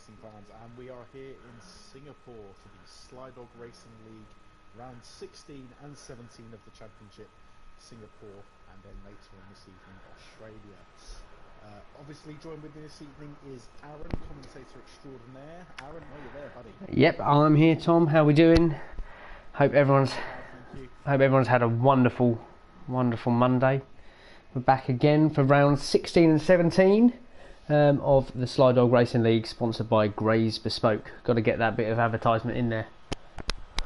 racing fans, and we are here in Singapore for the Slydog Racing League round 16 and 17 of the Championship, Singapore, and then later on this evening Australia. Obviously joined with me this evening is Aaron, commentator extraordinaire. Aaron, are you there, buddy? Yep, I'm here, Tom. How we doing? Hope everyone's had a wonderful Monday. We're back again for rounds 16 and 17 of the Slydog Racing League, sponsored by Gray's Bespoke. Got to get that bit of advertisement in there.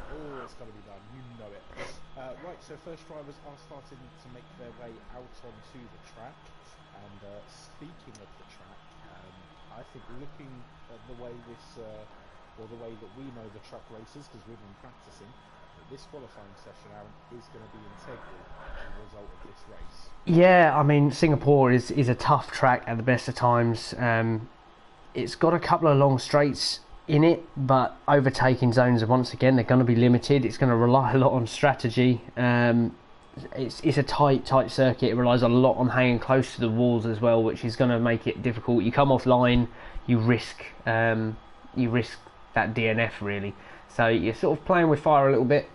Oh, it's got to be done. You know it. Right, so first drivers are starting to make their way out onto the track. And speaking of the track, I think looking at the way the way that we know the truck races, because we've been practicing, this qualifying session, Aaron, is going to be integral as a result of this race. Yeah, I mean, Singapore is a tough track at the best of times. It's got a couple of long straights in it, but overtaking zones are once again, they're going to be limited. It's going to rely a lot on strategy. It's a tight circuit. It relies a lot on hanging close to the walls as well, which is going to make it difficult. You come offline, you risk that DNF really. So you're sort of playing with fire a little bit.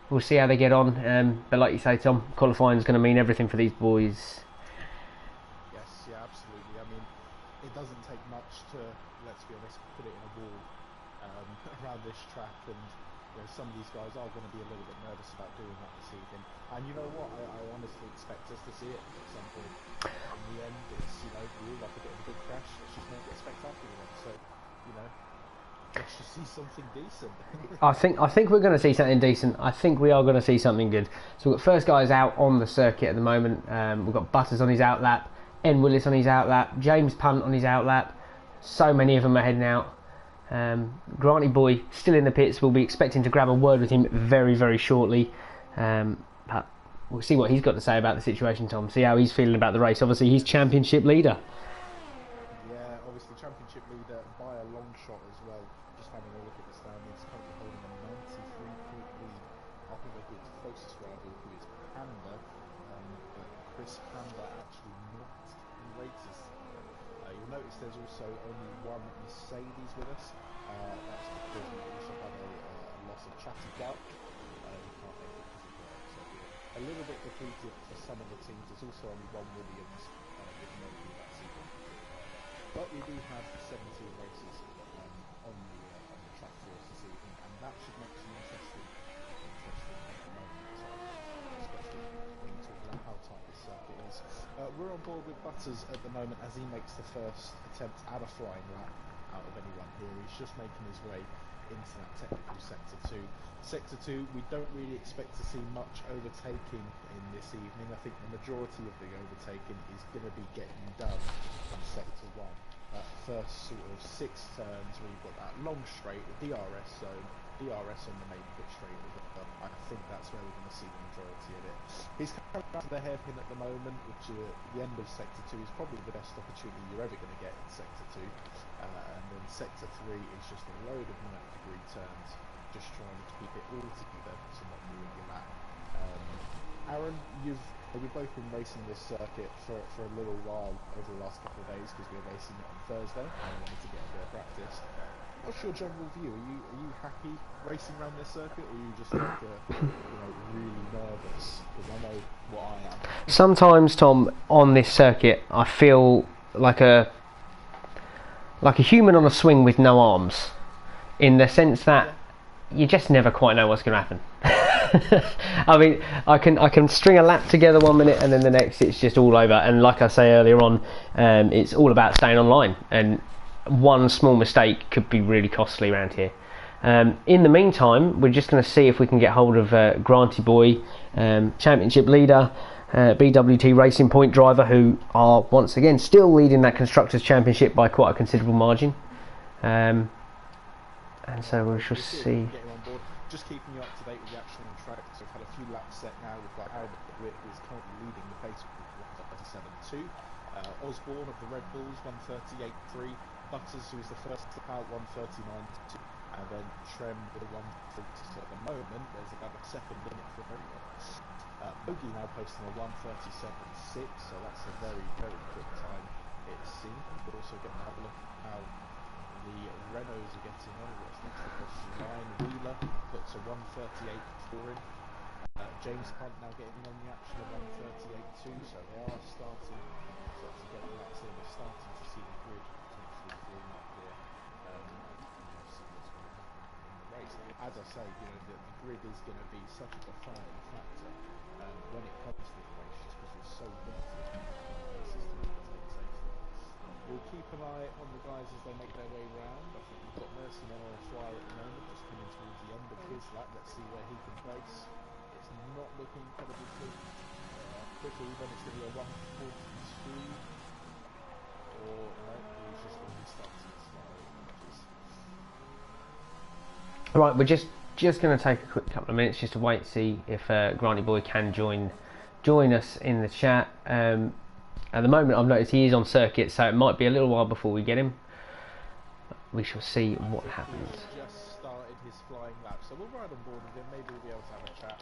We'll see how they get on. But like you say, Tom, qualifying is going to mean everything for these boys. Yes, yeah, absolutely. I mean, it doesn't take much to, let's be honest, put it in a wall around this track, and some of these guys are going to be a little bit nervous about doing that this evening. And you know what? I honestly expect us to see it at some point. In the end, it's, we all like a bit of a big crash. Let's just make it a spectacular one. So, let's just see something decent. I think we're going to see something decent. I think we are going to see something good. So we've got first guys out on the circuit at the moment. We've got Butters on his outlap, N Willis on his outlap, James Punt on his outlap. So many of them are heading out. Granty Boy still in the pits. We'll be expecting to grab a word with him very, very shortly. But we'll see what he's got to say about the situation, Tom. See how he's feeling about the race. Obviously, he's championship leader. Yeah, obviously championship leader by a long shot as well. Just having a look at the standings, currently holding a 93-point lead over his closest rival, who is Panda. But Chris Panda actually not in races. You'll notice there's also only one Mercedes with us. That's because we also had a loss of Chatty Gout. We can't make it because of work, so we're a little bit depleted for some of the teams. There's also only one Williams with nobody that season. But we do have 17 races on the track for us this evening, and that should make some interesting at the moment. Especially when you talk about how tight this circuit is. We're on board with Butters at the moment as he makes the first attempt at a flying lap out of anyone here. He's just making his way into that technical sector 2. Sector 2, we don't really expect to see much overtaking in this evening. I think the majority of the overtaking is going to be getting done in sector 1. That first sort of 6 turns where you've got that long straight, the DRS zone, DRS on the main pit straight. I think that's where we're going to see the majority of it. He's coming out to the hairpin at the moment, which at the end of sector 2 is probably the best opportunity you're ever going to get in sector 2. And then sector 3 is just a load of 90-degree turns, just trying to keep it all together to not ruin your lap. Aaron, we've both been racing this circuit for a little while over the last couple of days, because we were racing it on Thursday and we wanted to get a bit of practice. What's your general view? Are you happy racing around this circuit, or are you just like really nervous? Because I know what I am. Sometimes, Tom, on this circuit, I feel like a human on a swing with no arms, in the sense that you just never quite know what's going to happen. I mean, I can string a lap together one minute and then the next it's just all over. And like I say earlier on, it's all about staying online, and one small mistake could be really costly around here. In the meantime, we're just going to see if we can get hold of Granty Boy, championship leader, BWT Racing Point driver, who are once again still leading that Constructors' Championship by quite a considerable margin. And so we shall see. Just keeping you up to date with the action on the track. So we've had a few laps set now. We've got Albert Witt, who is currently leading the pace with 1:37.2. Osborne of the Red Bulls 1:38.3. Butters, who is the first to out 1:39.2. And then Trem with a 1:40. So at the moment, there's about a second in it for everyone. Bogey now posting a 1:37.6. So that's a very, very quick time, it seems. But also going to have a look at how the Renaults are getting on. What's next across the line? Wheeler puts a 138.4 in. James Hunt now getting on the action of 138.2, so they are starting to get, like I say, they're starting to see the grid potentially form up here. See what's going to happen in the race. As I say, the grid is going to be such a defining factor when it comes to the race, just because it's so limited places to overtake safely. We'll keep an eye on the guys as they make their way round. I think we've got Mercy Menor-Fire at the moment, just coming towards the end of his lap. Let's see where he can place. It's not looking incredibly good. Quicker, then it's going to be a 142. Or, no, he's just going to be stuck to the slide. Right, we're just going to take a quick couple of minutes just to wait to see if Granty Boy can join us in the chat. At the moment, I've noticed he is on circuit, so it might be a little while before we get him. We shall see what happens. He's just started his flying lap, so we'll ride on board with him. Maybe we'll be able to have a chat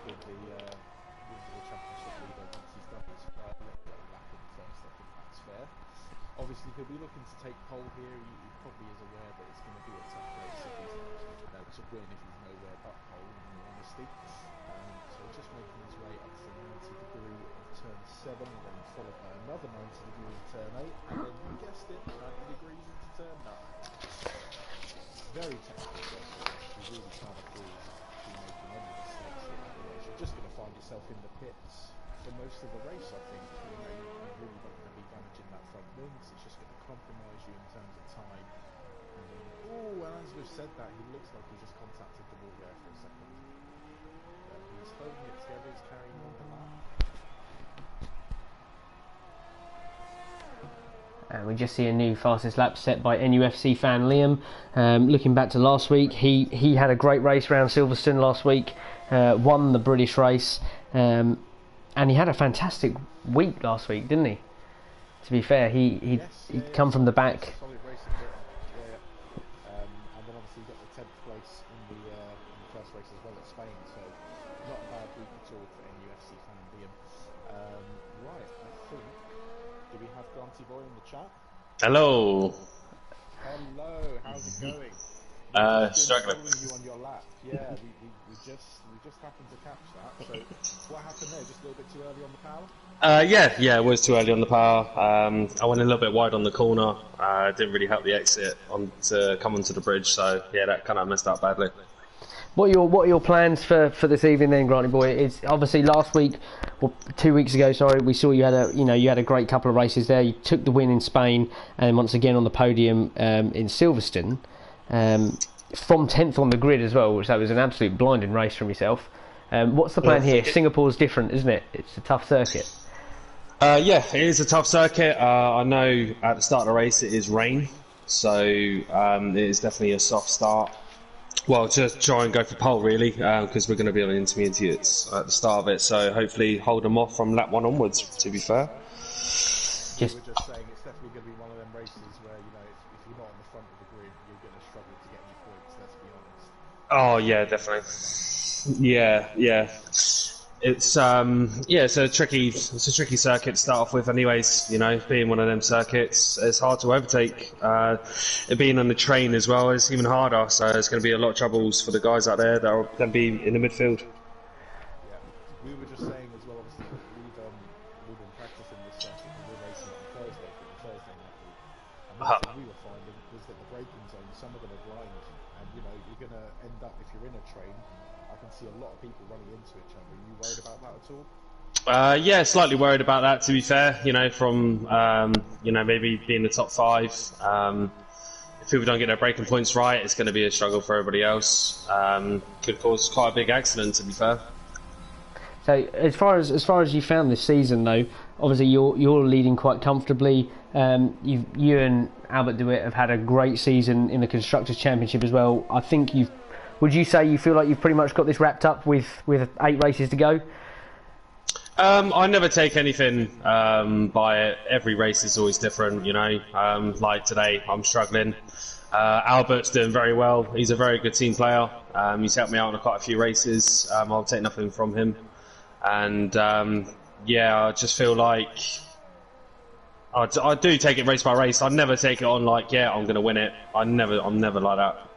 with the championship leader once he's done his lap in first. I think that's fair. Obviously, he'll be looking to take pole here. He probably is aware that it's going to be a tough race if he's to win if he's nowhere but pole, in all honesty. So just making his way up to the 90 degree of turn 7, and then followed by another 90 degree of turn 8, and then you guessed it, 90 degrees into turn 9. Very technical circle. You really can't afford to be making any mistakes here. Otherwise, you're just going to find yourself in the pits for most of the race, I think. You really don't want to be damaging that front wings. It's just going to compromise you in terms of time. And as we've said that, he looks like he just contacted the wall there for a second. He's holding it together, he's carrying on the lap. And we just see a new fastest lap set by NUFC fan Liam. Looking back to last week, he had a great race around Silverstone last week, won the British race, and he had a fantastic week last week, didn't he? To be fair, he'd come from the back. Solid racing bit, and then obviously got the 10th place in the first race as well at Spain, so not a bad week at all for NUFC fan Liam. Right, I think, do we have Granty Boy in the chat? Hello. Hello, how's it going? Struggling. You on your lap. Yeah, we just happened to catch that. So what happened there? Just a little bit too early on the power? Yeah, it was too early on the power. I went a little bit wide on the corner. Didn't really help the exit to come onto the bridge. So yeah, that kind of messed up badly. What are your plans for this evening then, Granty Boy? It's obviously last week, or 2 weeks ago, sorry, we saw you had a great couple of races there. You took the win in Spain, and once again on the podium in Silverstone, from 10th on the grid as well, which that was an absolute blinding race from yourself. What's the plan here? Singapore's different, isn't it? It's a tough circuit. Yeah, it is a tough circuit. I know at the start of the race it is rain, so it is definitely a soft start. Well, just try and go for pole really, because we're going to be on intermediates at the start of it, so hopefully hold them off from lap 1 onwards, to be fair. We're just saying it's definitely going to be one of them races where, if you're not on the front of the grid, you're going to struggle to get any points, let's be honest. Oh yeah, definitely. Yeah. It's it's a tricky circuit to start off with anyways, being one of them circuits, it's hard to overtake. It being on the train as well is even harder, so there's going to be a lot of troubles for the guys out there that are going to be in the midfield. Yeah, we were just saying as well, obviously, we've been practicing this circuit and we're racing on Thursday for the Thursday night week. And one thing we were finding was that the braking zones, some are going to blind, and you're going to end up, if you're in a train, I can see a lot of people running into each other. Are you worried about that at all? Yeah, slightly worried about that, to be fair. From maybe being the top 5. If people don't get their braking points right, it's going to be a struggle for everybody else. Could cause quite a big accident, to be fair. So as far as you found this season, though, obviously you're leading quite comfortably. You and Albert DeWitt have had a great season in the Constructors' Championship as well. I think would you say you feel like you've pretty much got this wrapped up with 8 races to go? I never take anything by it. Every race is always different, like today, I'm struggling. Albert's doing very well. He's a very good team player. He's helped me out in quite a few races. I'll take nothing from him. And I just feel like I do take it race by race. I never take it on like, yeah, I'm going to win it. I'm never like that.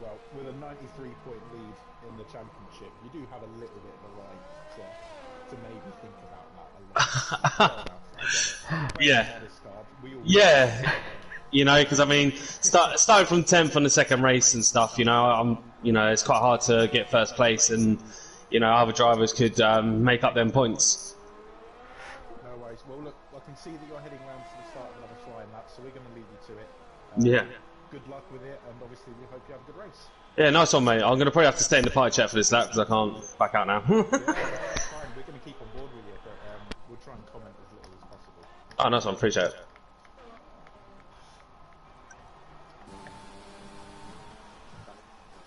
Well, with a 93-point lead in the championship, you do have a little bit of a right to maybe think about that a little. Fair enough, I get it. Yeah. We all Yeah. You know, because I mean, starting from 10th on the second race and stuff, you know, it's quite hard to get first place, and you know, other drivers could make up them points. No worries. Well, look, I can see that you're heading round to the start of another flying lap, so we're going to leave you to it. Yeah. Good luck with it, and obviously we hope you have a good race. Yeah, nice one, mate. I'm going to probably have to stay in the pie chat for this lap because I can't back out now. Yeah, that's fine. We're going to keep on board with you, but we'll try and comment as little as possible. Oh, nice one. Appreciate it.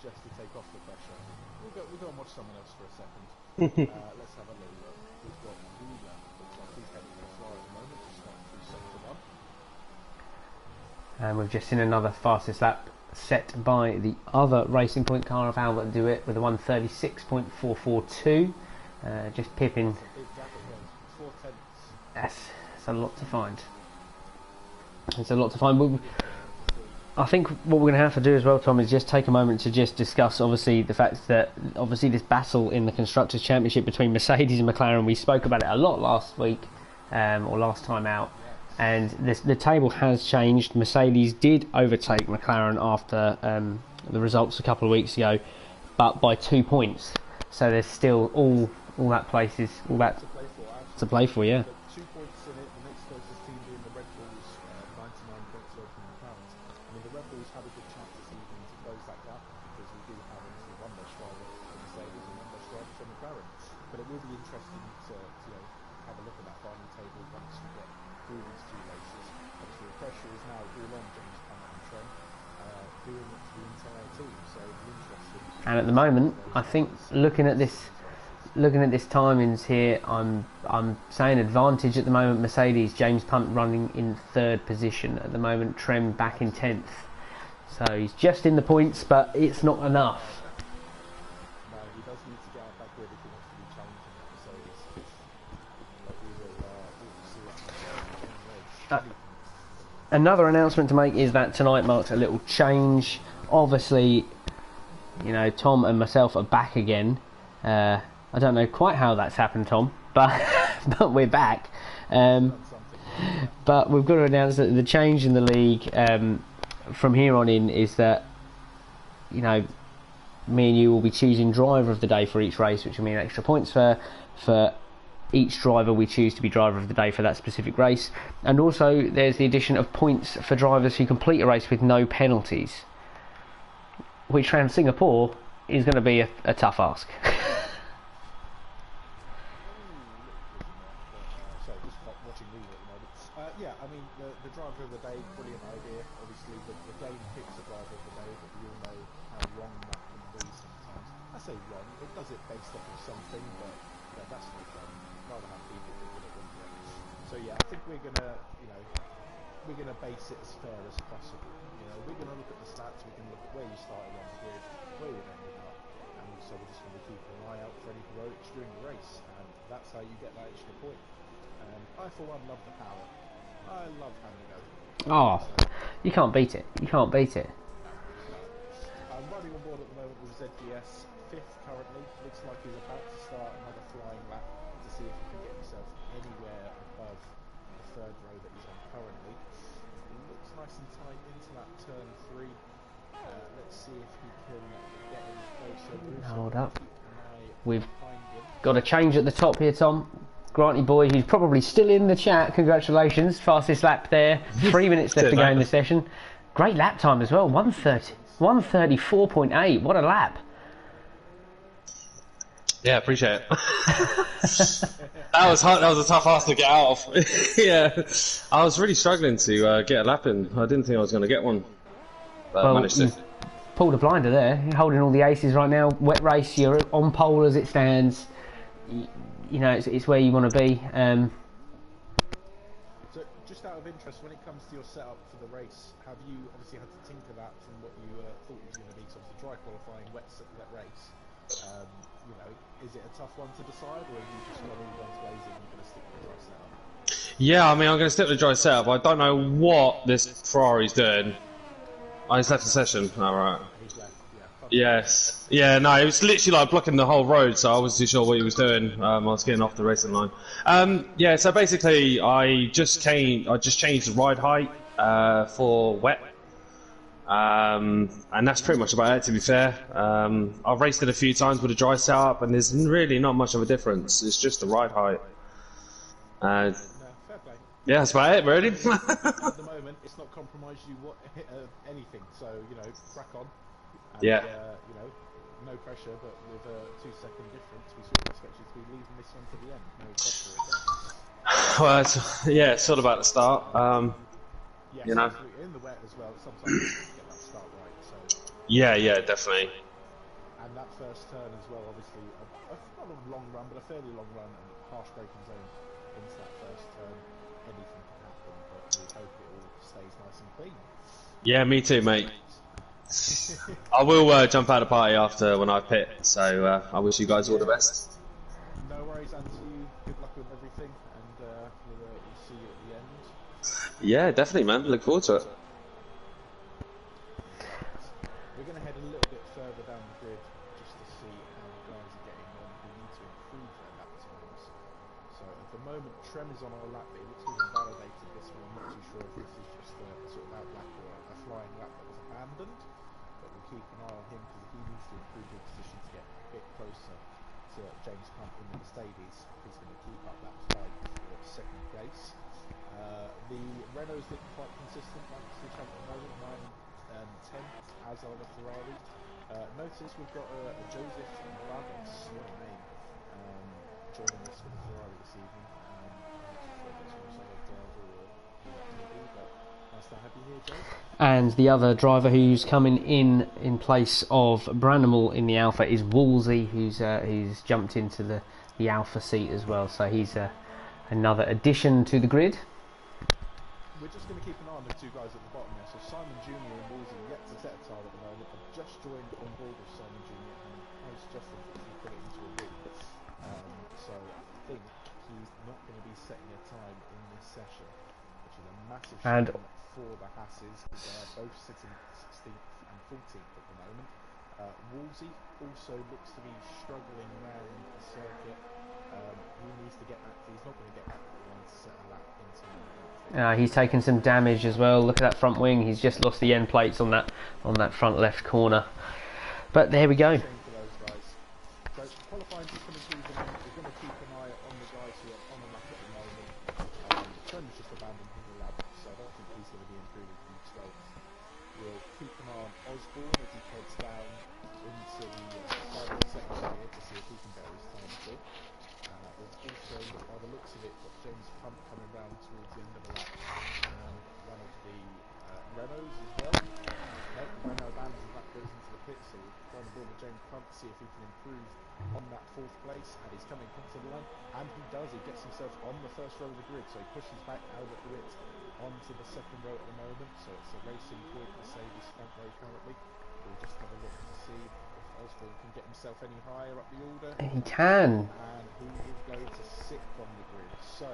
Just to take off the pressure. We'll go and watch someone else for a second. Let's have a little look. We've got Wheeler. Looks like he's heading for fly at the moment, just starting through sector 1. And we've just seen another fastest lap set by the other Racing Point car of Albert do it with a 136.442. Just pipping. That's a lot to find. It's a lot to find. I think what we're going to have to do as well, Tom, is just take a moment to just discuss, obviously, the fact that obviously this battle in the Constructors' Championship between Mercedes and McLaren. We spoke about it a lot last week, or last time out. And the table has changed. Mercedes did overtake McLaren after the results a couple of weeks ago, but by 2 points. So there's still all that places, all that to play for, yeah. 2 points in it. The next closest team being the Red Bulls, 99 points away from McLaren. I mean, the Red Bulls have a good chance this evening to close that gap because we do have obviously one less driver for Mercedes and one less driver for McLaren. But it will be interesting to have a look at that final table once we get through these two races. Obviously, the pressure is now all on James Hunt and Trent, doing it for the entire team. So it'll be interesting. And at the moment, I think looking at this timings here, I'm saying advantage at the moment. Mercedes, James Punt running in 3rd position at the moment. Trem back in 10th. So he's just in the points, but it's not enough. No, he does need to get out back here if he wants to be challenging that Mercedes. But we will see what happens. Another announcement to make is that tonight marks a little change. Obviously, you know, Tom and myself are back again. I don't know quite how that's happened, Tom, but but we're back. But we've got to announce that the change in the league from here on in is that, you know, me and you will be choosing driver of the day for each race, which will mean extra points for each driver we choose to be driver of the day for that specific race. And also there's the addition of points for drivers who complete a race with no penalties, which around Singapore is going to be a tough ask. Sorry, just watching Wheeler at the moment. Yeah, I mean, the driver of the day, brilliant idea. Obviously, the game picks the driver of the day, but we all know how wrong that can be sometimes. I say wrong, it does it based off of something, but that's no fun. I'd rather have people think that it wouldn't work. So yeah, I think we're gonna base it as fair as possible. You know, we're gonna look at the stats, we can look at where you started on the grid, where you ended up, and also we're just gonna keep an eye out for any heroics during the race, and that's how you get that extra point. I for one love the power. I love having over. Oh, you can't beat it. You can't beat it. I'm running on board at the moment with ZDS, 5th currently. Looks like he's about to start another flying lap to see if he can get himself anywhere above the 3rd row that he's on currently. It looks nice and tight into that turn 3. Let's see if he can get any closer. Hold up. We've got a change at the top here, Tom. Granty boy, who's probably still in the chat, congratulations, fastest lap there. 3 minutes left to go in the session. Great lap time as well, 134.8. What a lap. Yeah, appreciate it. That was hard. That was a tough ask to get out of. Yeah, I was really struggling to get a lap in. I didn't think I was going to get one, but I managed to. Pulled a blinder there. You're holding all the aces right now. Wet race, you're on pole as it stands. You know, it's where you want to be. So, just out of interest, when it comes to your setup for the race, have you obviously had to tinker that from what you thought it was going to be? So, obviously, dry qualifying, wet race. You know, is it a tough one to decide, or have you just gone all guns blazing and you're going to stick with the dry setup? Yeah, I mean, I'm going to stick with the dry setup. I don't know what this Ferrari's doing. Oh, he's left the session. Alright. He's left, yeah. Yes. Yeah, no, it was literally like blocking the whole road, so I wasn't too sure what he was doing. I was getting off the racing line. Yeah, so basically, I just changed the ride height for wet. And that's pretty much about it, to be fair. I've raced it a few times with a dry setup, and there's really not much of a difference. It's just the ride height. No, fair play. Yeah, that's about it, really. At the moment, it's not compromised you anything, so, you know, crack on. And, Yeah. You know, no pressure, but with a 2-second difference, we sort of expect you to be leaving this one to the end. No pressure again. Well, yeah, it's all about the start. Yes, you know. absolutely. In the wet as well, sometimes you get that start right. So. Yeah, definitely. And that first turn as well, obviously, not a long run, but a fairly long run and harsh braking zone into that first turn. Anything can happen, but we hope it all stays nice and clean. Yeah, me too, mate. I will jump out of the party after when I pit, so I wish you guys all the best. No worries, and to you, good luck with everything, and we'll see you at the end. Yeah, definitely, man. Look forward to it. We're going to head a little bit further down the grid just to see how the guys are getting on. We need to improve their lap times. So at the moment, Trem is on our lap, but it looks like we've validated this one. I'm not too sure if this is just a sort of out lap or a flying lap that was abandoned. But we'll keep an eye on him because he needs to improve his position to get a bit closer to James Punt in the Mercedes. He's going to keep up that fight for second place. The Renault's looking quite consistent, like the champ at the moment, 9 and 10, as are the Ferrari. Notice we've got a Joseph Ramos, what a name, joining us for the Ferrari this evening. I'm not too sure if it's from Solid driver or who that may be, but nice to have you here, Joe. And the other driver who's coming in place of Branimal in the Alpha is Woolsey, who's jumped into the Alpha seat as well. So he's another addition to the grid. We're just going to keep an eye on the two guys at the bottom there. So Simon Jr. and Woolsey yet to set a tile at the moment. I've just joined on board with Simon Jr. and has just unfortunately put it into a win. So I think he's not going to be setting a time in this session, which is a massive shame for the Hasses, because they're both sitting 16th and 14th at the moment. Woolsey also looks to be struggling around the circuit. He needs to get back. He's not going to get back to the line to set a lap in time. He's taken some damage as well. Look at that front wing. He's just lost the end plates on that front left corner. But there we go. Shame for those guys. So qualifying just coming through the moment. We're going to keep an eye on the guys who are on the lap at the moment. Trent's just abandoned the lap, so I don't think he's going to be improving from 12th. We'll keep an eye on Osborne as he heads down into the final section here to see if he can bear his time at all. Also, by the looks of it, got James Punt coming round towards the end of the lap. One of the Renaults as well. Renault abandons that, goes into the pit, so we'll go on board with James Punt to see if he can improve on that 4th place, and he's coming to the line, and he does. He gets himself on the first row of the grid, so he pushes back Albert DeWitt onto the 2nd row at the moment. So it's a racing point Mercedes front row currently. We'll just have a look to see if Osborne can get himself any higher up the order. He can. And he will go to 6th on the grid. So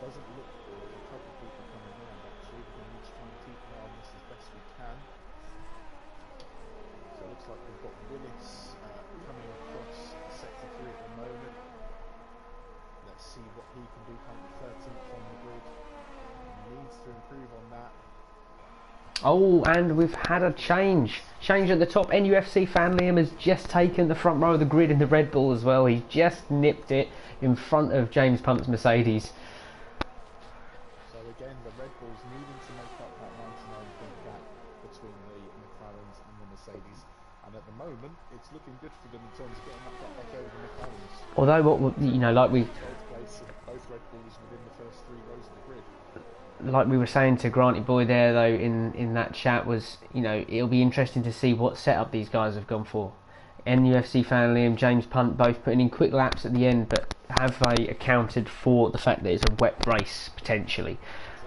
doesn't look good. There's a couple of people coming around actually. We're going to need to try and keep an eye on this as best we can. So it looks like we've got Willis coming across sector 3 at the moment. Let's see what he can do. Currently 13th on the grid. He needs to improve on that. Oh, and we've had a change at the top. NUFC Fan Liam has just taken the front row of the grid in the Red Bull as well. He's just nipped it in front of James Punt's Mercedes. So again, the Red Bulls needing to make up that 99-point gap between the McLarens and the Mercedes. And at the moment, it's looking good for them in terms of getting that gap back over the McLarens. Although, like we... 12th place and both Red Bulls within the first 3 rows of the grid. Like we were saying to Granty Boy there, though, in that chat, was, it'll be interesting to see what setup these guys have gone for. NUFC Fan Liam, James Punt, both putting in quick laps at the end, but have they accounted for the fact that it's a wet race, potentially?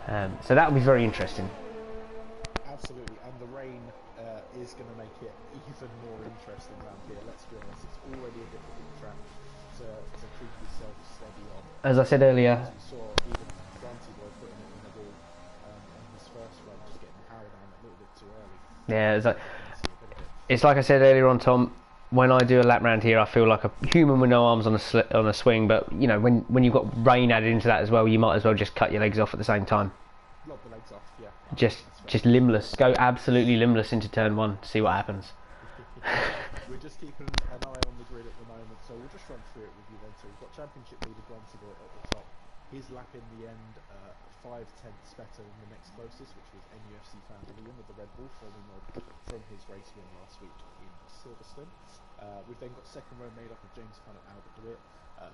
So that'll be very interesting. Absolutely, and the rain is going to make it even more interesting around here. Let's be honest, it's already a difficult track to keep yourself steady on. As I said earlier... As you saw, even Granty Boy putting it in the wall on his first run, just getting the power down a little bit too early. Yeah, it's like I said earlier on, Tom. When I do a lap round here, I feel like a human with no arms on a swing. But you know, when you've got rain added into that as well, you might as well just cut your legs off at the same time. Lob the legs off, yeah. Just limbless. Go absolutely limbless into turn one. See what happens. We're just keeping an eye on the grid at the moment, so we'll just run through it with you then. So we've got Championship leader Granty Boy at the top. His lap in the end, 5/10 better than the next closest, which was NUFC fan Liam with the Red Bull, following on from his race win last week in Silverstone. We've then got second row made up of James Hunt and Albert DeWitt.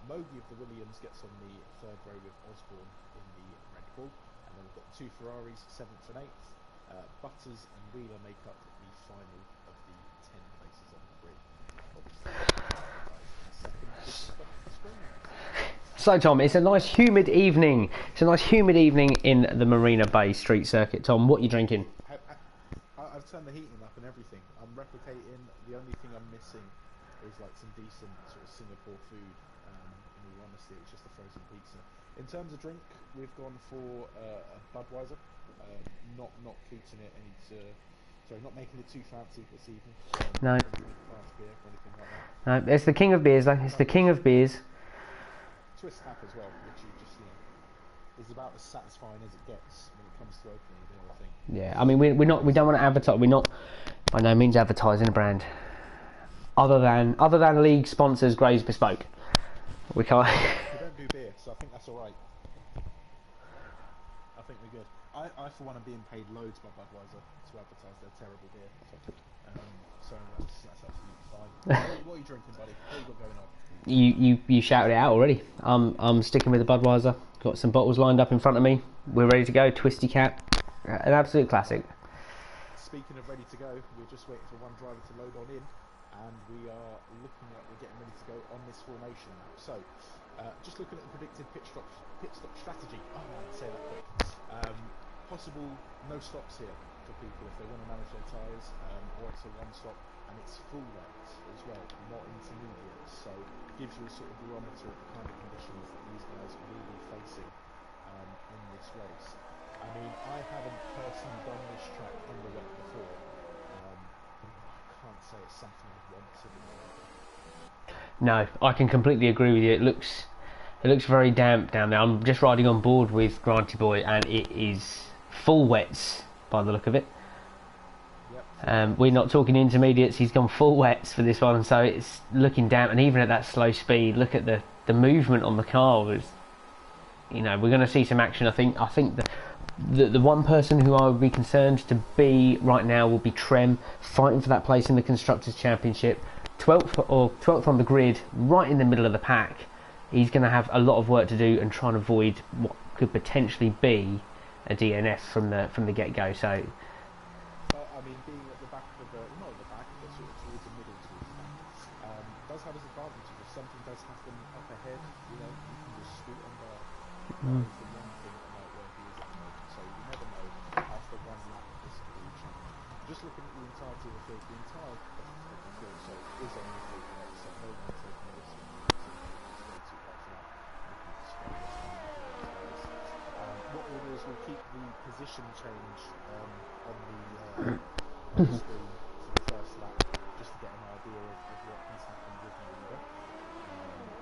Mogi of the Williams gets on the third row with Osborne in the Red Bull. And then we've got two Ferraris, 7th and 8th. Butters and Wheeler make up the final of the 10 places on the grid. So Tom, it's a nice humid evening. It's a nice humid evening in the Marina Bay Street Circuit. Tom, what are you drinking? I've turned the heating up and everything. I'm replicating. The only thing I'm missing is like some decent sort of Singapore food. In all honesty, it's just a frozen pizza. In terms of drink, we've gone for a Budweiser. Not treating it not making it too fancy this evening. No. Fast beer or anything like that. No, it's the king of beers though. It's the king of beers. Twist tap as well, which you just is about as satisfying as it gets when it comes to opening the whole thing. Yeah, I mean we don't want to advertise. We're not by no means advertising a brand. Other than league sponsors, Grays Bespoke. We can't. We don't do beer, so I think that's all right. I think we're good. I for one am being paid loads by Budweiser to advertise their terrible beer. So that's absolutely fine. What are you drinking, buddy? What you got going on? You shouted it out already. I'm sticking with the Budweiser. Got some bottles lined up in front of me. We're ready to go. Twisty Cap, an absolute classic. Speaking of ready to go, we're just waiting for one driver to load on in, and we are looking like we're getting ready to go on this formation now. So, just looking at the predicted pit stop strategy. Oh, I'd say that quick. Possible no stops here for people if they want to manage their tyres, or it's a one stop, and it's full wets as well, not intermediates. So, it gives you a sort of barometer of the kind of conditions that these guys will be facing in this race. I mean, I haven't personally done this track under wet before. I can't say it's something I'd want to do. No, I can completely agree with you. It looks very damp down there. I'm just riding on board with Granty Boy, and it is full wets by the look of it. Yep. We're not talking intermediates. He's gone full wets for this one, so it's looking damp. And even at that slow speed, look at the movement on the car. We're going to see some action. I think the one person who I would be concerned to be right now will be Trem, fighting for that place in the Constructors' Championship. 12th on the grid, right in the middle of the pack. He's going to have a lot of work to do and try and avoid what could potentially be a DNF from the get-go. So, I mean, being at the back of not at the back, but sort of towards the middle, towards the back, does have its advantages. If something does happen up ahead, you can just scoot on by. That is the one thing about where he is at the moment. So you never know. After one lap, this could all change. Just looking at the entirety of the field, the entire of the field, so it is on the field, so no one taking a risk. What we'll do is we'll keep the position change on the screen for the first lap, just to get an idea of what has happened with Marina.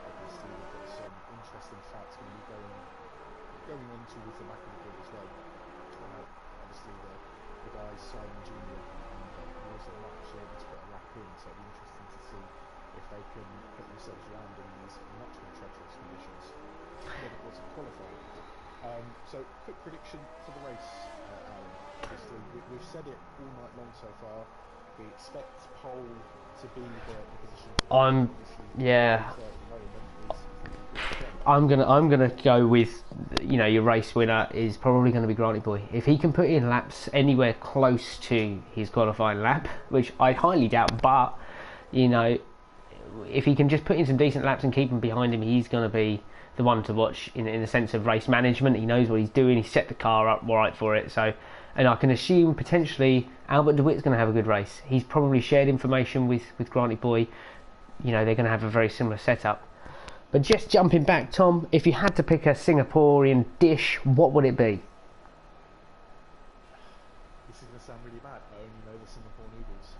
Obviously, we've got some interesting facts going to be going on to with the back of the grid as well. Obviously, the guys, Simon Jr. and Wilson are not actually able to put a lap in, so it'll be interesting to see if they can put themselves around in these much more treacherous conditions than it was in qualifying. So, quick prediction for the race, Alan. Obviously, we've said it all night long so far. We expect pole to be the position. I'm gonna go with, your race winner is probably going to be Granty Boy. If he can put in laps anywhere close to his qualifying lap, which I highly doubt, but if he can just put in some decent laps and keep him behind him, he's going to be the one to watch in the sense of race management. He knows what he's doing. He set the car up right for it. So, and I can assume potentially Albert DeWitt's going to have a good race. He's probably shared information with Granty Boy. They're going to have a very similar setup. But just jumping back, Tom, if you had to pick a Singaporean dish, what would it be? This is going to sound really bad. I only know the Singapore noodles.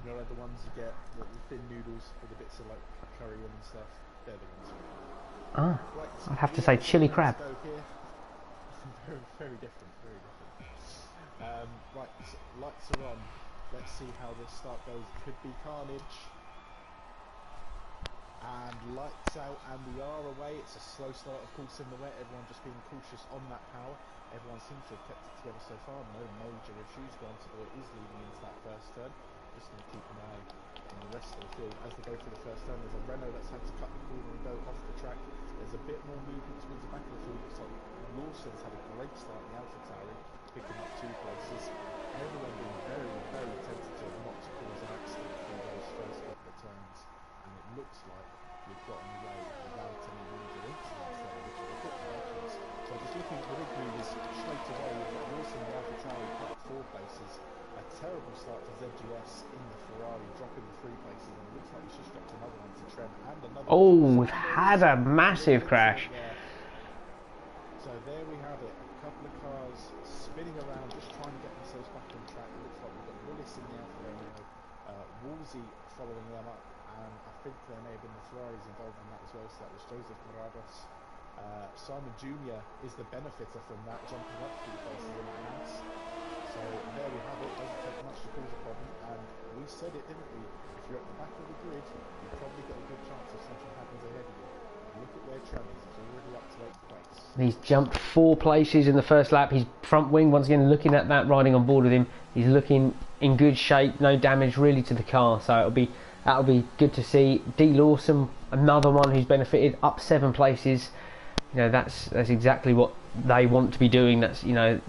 You know, like the ones you get, the thin noodles with the bits of like curry in and stuff. They're the ones. Ah, Right, I'd have to say chili crab. let's go here. very, very different. Very different. Right, so lights are on. Let's see how this start goes. Could be carnage. And lights out, and we are away. It's a slow start, of course, in the wet. Everyone just being cautious on that power. Everyone seems to have kept it together so far. No major issues. Granted, is leading into that first turn. Just going to keep an eye on the rest of the field as they go through the first turn. There's a Renault that's had to cut the corner and go off the track. There's a bit more movement towards the back of the field. Looks like Lawson's had a great start in the Alpha Tower, picking up 2 places. Everyone being very, very tentative not to cause an accident through those first couple of turns. And it looks like we've gotten away without any major incidents there, which is a bit ridiculous. So just looking at the big movers straight away, we've got Wilson in the Alpha Tauri up 4 places. A terrible start for ZGS in the Ferrari, dropping the 3 places, and it looks like we just dropped another one to Trent and another. Oh, we've had a massive crash. So there we have it, a couple of cars spinning around, just trying to get themselves back on track. It looks like we've got Willis in the Alfa Romeo, Woolsey following them up, and I think there may have been the Ferraris involved in that as well, so that was Joseph Morados. Simon Jr. is the benefiter from that, jumping up 3 places in advance. So there we have it, doesn't take much to cause a problem, and we said it, didn't we? If you're at the back of the grid, you've probably got a good chance if something happens ahead of you. Look at where Trent is, he's already up to 8th place. He's jumped 4 places in the first lap. His front wing, once again, looking at that, riding on board with him. He's looking in good shape, no damage really to the car, so that'll be good to see. D Lawson, another one who's benefited, up 7 places. You know, that's exactly what they want to be doing. That's, you know,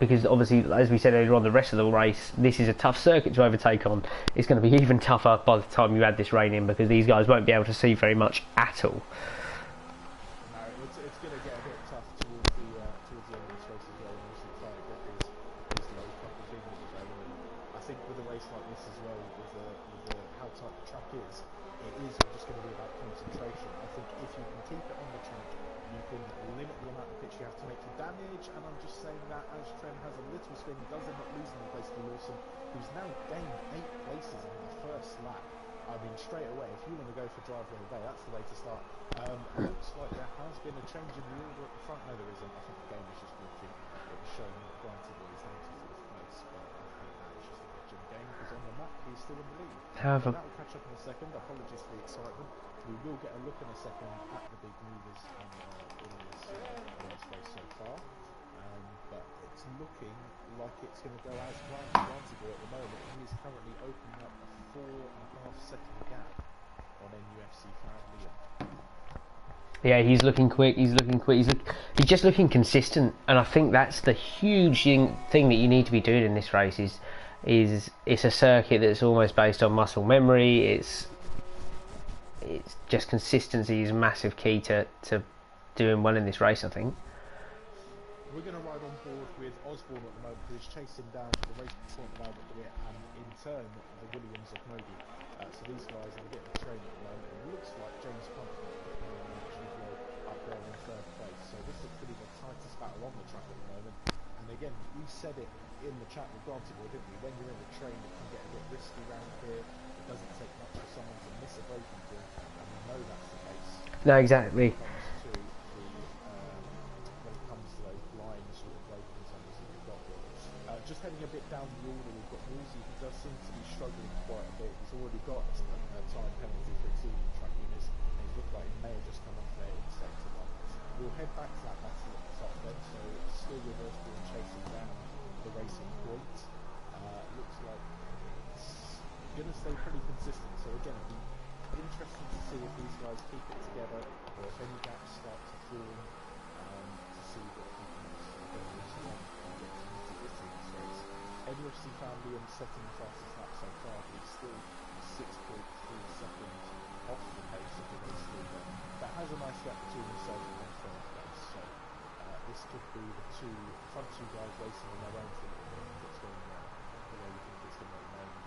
because obviously, as we said earlier on, the rest of the race, this is a tough circuit to overtake on. It's going to be even tougher by the time you add this rain in, because these guys won't be able to see very much at all. No, it's going to get a bit tough towards the end of this race as well. And obviously, Tyler Brook is low couple of things as well. And I think with a race like this as well, with how tight the track is, it is just going to be about concentration. I think if you can keep it on the track, you can limit the amount of pitch you have to make for damage, and I'm just saying that as Trent has a little spin, he does end up losing the place to Lawson, who's now gained 8 places in the first lap. I mean, straight away, if you want to go for driveway of the day, that's the way to start. It looks like there has been a change in the order at the front. No, there isn't. I think the game was just glitching. It was showing that Granted is down to 4th place, but I think that was just a glitch in the game, because on the map, he's still in the lead. However, that will catch up in a second. Apologies for the excitement. We will get a look in a second at the big movers in this race so far. But it's looking like it's going to go as planned for Grantiboy at the moment. He is currently opening up a 4.5-second gap on NUFC Family. yeah, he's looking quick. He's he's just looking consistent, and I think that's the huge thing that you need to be doing in this race. Is it's a circuit that's almost based on muscle memory. It's just consistency is a massive key to doing well in this race, I think. We're going to ride on board with Osborne at the moment, who is chasing down the race point now that we're and in turn the Williams of Moby. So these guys are getting the train at the moment. It looks like James Punt actually go up there in 3rd place. So this looks to be the tightest battle on the track at the moment. And again, we said it in the chat with Grantiboy, didn't we? When you're in the train, it can get a bit risky around here. It doesn't take much for someone to miss a braking point, and we know that's the case. No, exactly. When it comes to those blind sort of braking zones that we've got here. Just heading a bit down the order, we've got Woolsey, who does seem to be struggling quite a bit. He's already got a time penalty for exceeding the track limits, and he's looked like he may have just come off there in sector 1. We'll head back to that battle at the top then, so it's still with Osborne chasing down the racing point. Looks like it's going to stay pretty consistent, so again, it'll be interesting to see if these guys keep it together, or if any gaps start to form, to see what happens when this one gets into this race. NUFC Family and setting the fastest lap so far, but he's still 6.3 seconds off the pace of the race leader. That has a nice gap between himself and 3rd place, so this could be the front two guys racing on their own for what's going on, the way we think it's going at the moment.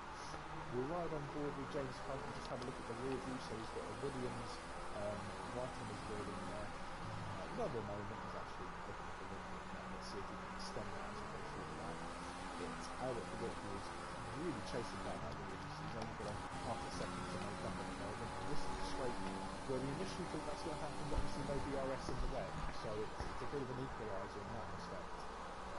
We'll ride on board with James Punt and just have a look at the rear view. So he's got a Williams Whiten is building there. Another moment is actually looking at the wing, and let's see if he can extend that as we go through the lap. It's Albert de Witt who's really chasing down that Williams. He's only got half a second to make up at the moment. And this is a straight where we initially thought that's what happened, but obviously no DRS in the way. So it's a bit of an equaliser in that respect.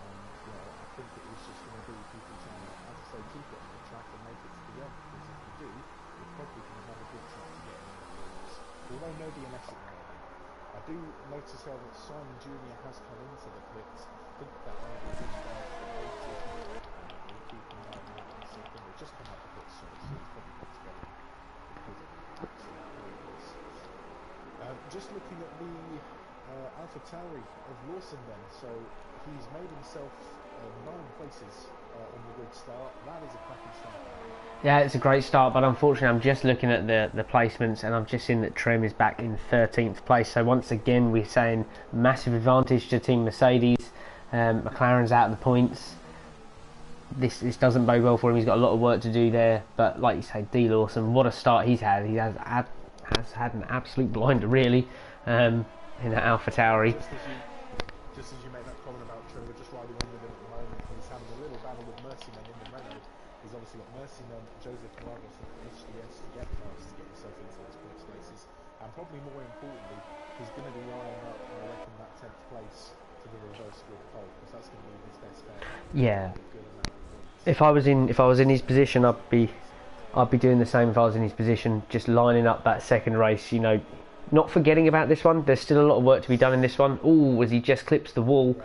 And I think it is just going to be people trying to, as I say, keep it on the track and make it to the end. Because if you do, you're probably going to have a good chance of getting in the points. Although no DNS at the moment. I do notice how that Simon Jr. has come into the pits. I think that might be just by related. We'll keep an eye on that in a second. We'll just come out the pits, sorry, so he's probably not together because of the accident previous. Just looking at the AlphaTauri of Lawson then. So he's made himself 9 places on the good start. That is a cracking start. Yeah, it's a great start, but unfortunately I'm just looking at the placements and I've just seen that Trem is back in 13th place. So once again we're saying massive advantage to Team Mercedes. McLaren's out of the points. This doesn't bode well for him. He's got a lot of work to do there. But like you say, D. Lawson, what a start he's had. He has had an absolute blinder really in that AlphaTauri. Just as you made that comment about Trevor just riding on with him at the moment, he's having a little battle with Mercyman in the Renault. He's obviously got Mercyman, Joseph Morales and HDS to get past to get himself into those points places. And probably more importantly, he's going to be eyeing up, I reckon, that 10th place to the reverse grid pole, because that's going to be his best bet. Yeah. If I was in his position, I'd be doing the same if I was in his position, just lining up that second race, not forgetting about this one. There's still a lot of work to be done in this one. Oh, as he just clips the wall.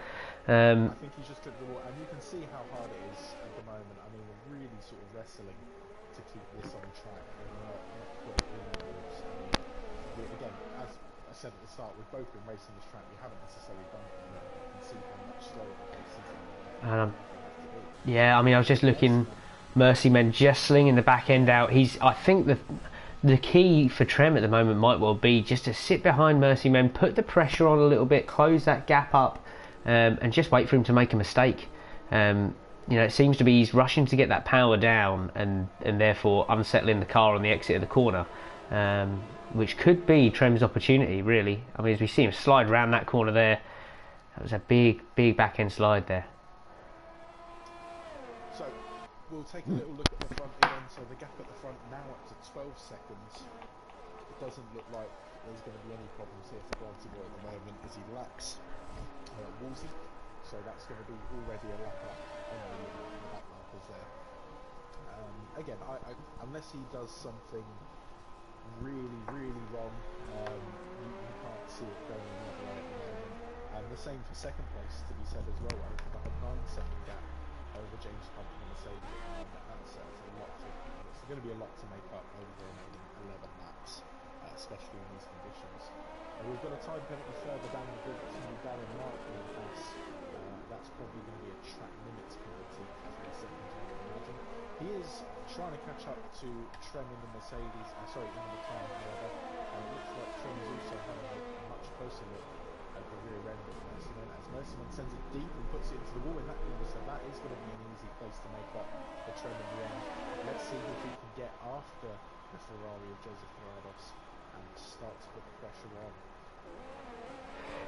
I think he's just clipped the wall, and you can see how hard it is at the moment. I mean, we're really sort of wrestling to keep this on track and not put it in the moves. Again, as I said at the start, we've both been racing this track. We haven't necessarily done it yet. You can see how much slower the pace is. Yeah, I mean, I was just looking. Mercyman just slinging the back end out. I think the key for Trem at the moment might well be just to sit behind Mercyman, put the pressure on a little bit, close that gap up, and just wait for him to make a mistake. It seems to be he's rushing to get that power down and therefore unsettling the car on the exit of the corner, which could be Trem's opportunity, really. I mean, as we see him slide around that corner there, that was a big back end slide there. So we'll take a little look at the front again. So the gap at the front now up to 12 seconds. It doesn't look like there's going to be any problems here for Granty Boy at the moment as he lacks Wolsey. So that's going to be already a lap up on the back markers there. Again, unless he does something really wrong, you can't see it going the other way at the moment. And the same for second place, to be said as well. I think about a 9-second gap over James Hunt and Mercedes at the moment. That's a lot it's going to be a lot to make up over the remaining 11 laps, especially in these conditions. We've got a time penalty further down the grid to Darren Martin in pass. That's probably going to be a track limits penalty as we sit in the margin. He is trying to catch up to Trem in the Mercedes, in the McLaren, however. It looks like Trem is also having a much closer look at the rear end of Mercyman, as Mercyman sends it deep and puts it into the wall in that corner, so that is going to be an easy place to make up for Trem in the end. Let's see if he can get after the Ferrari of Joseph Corrados and start to put the pressure on.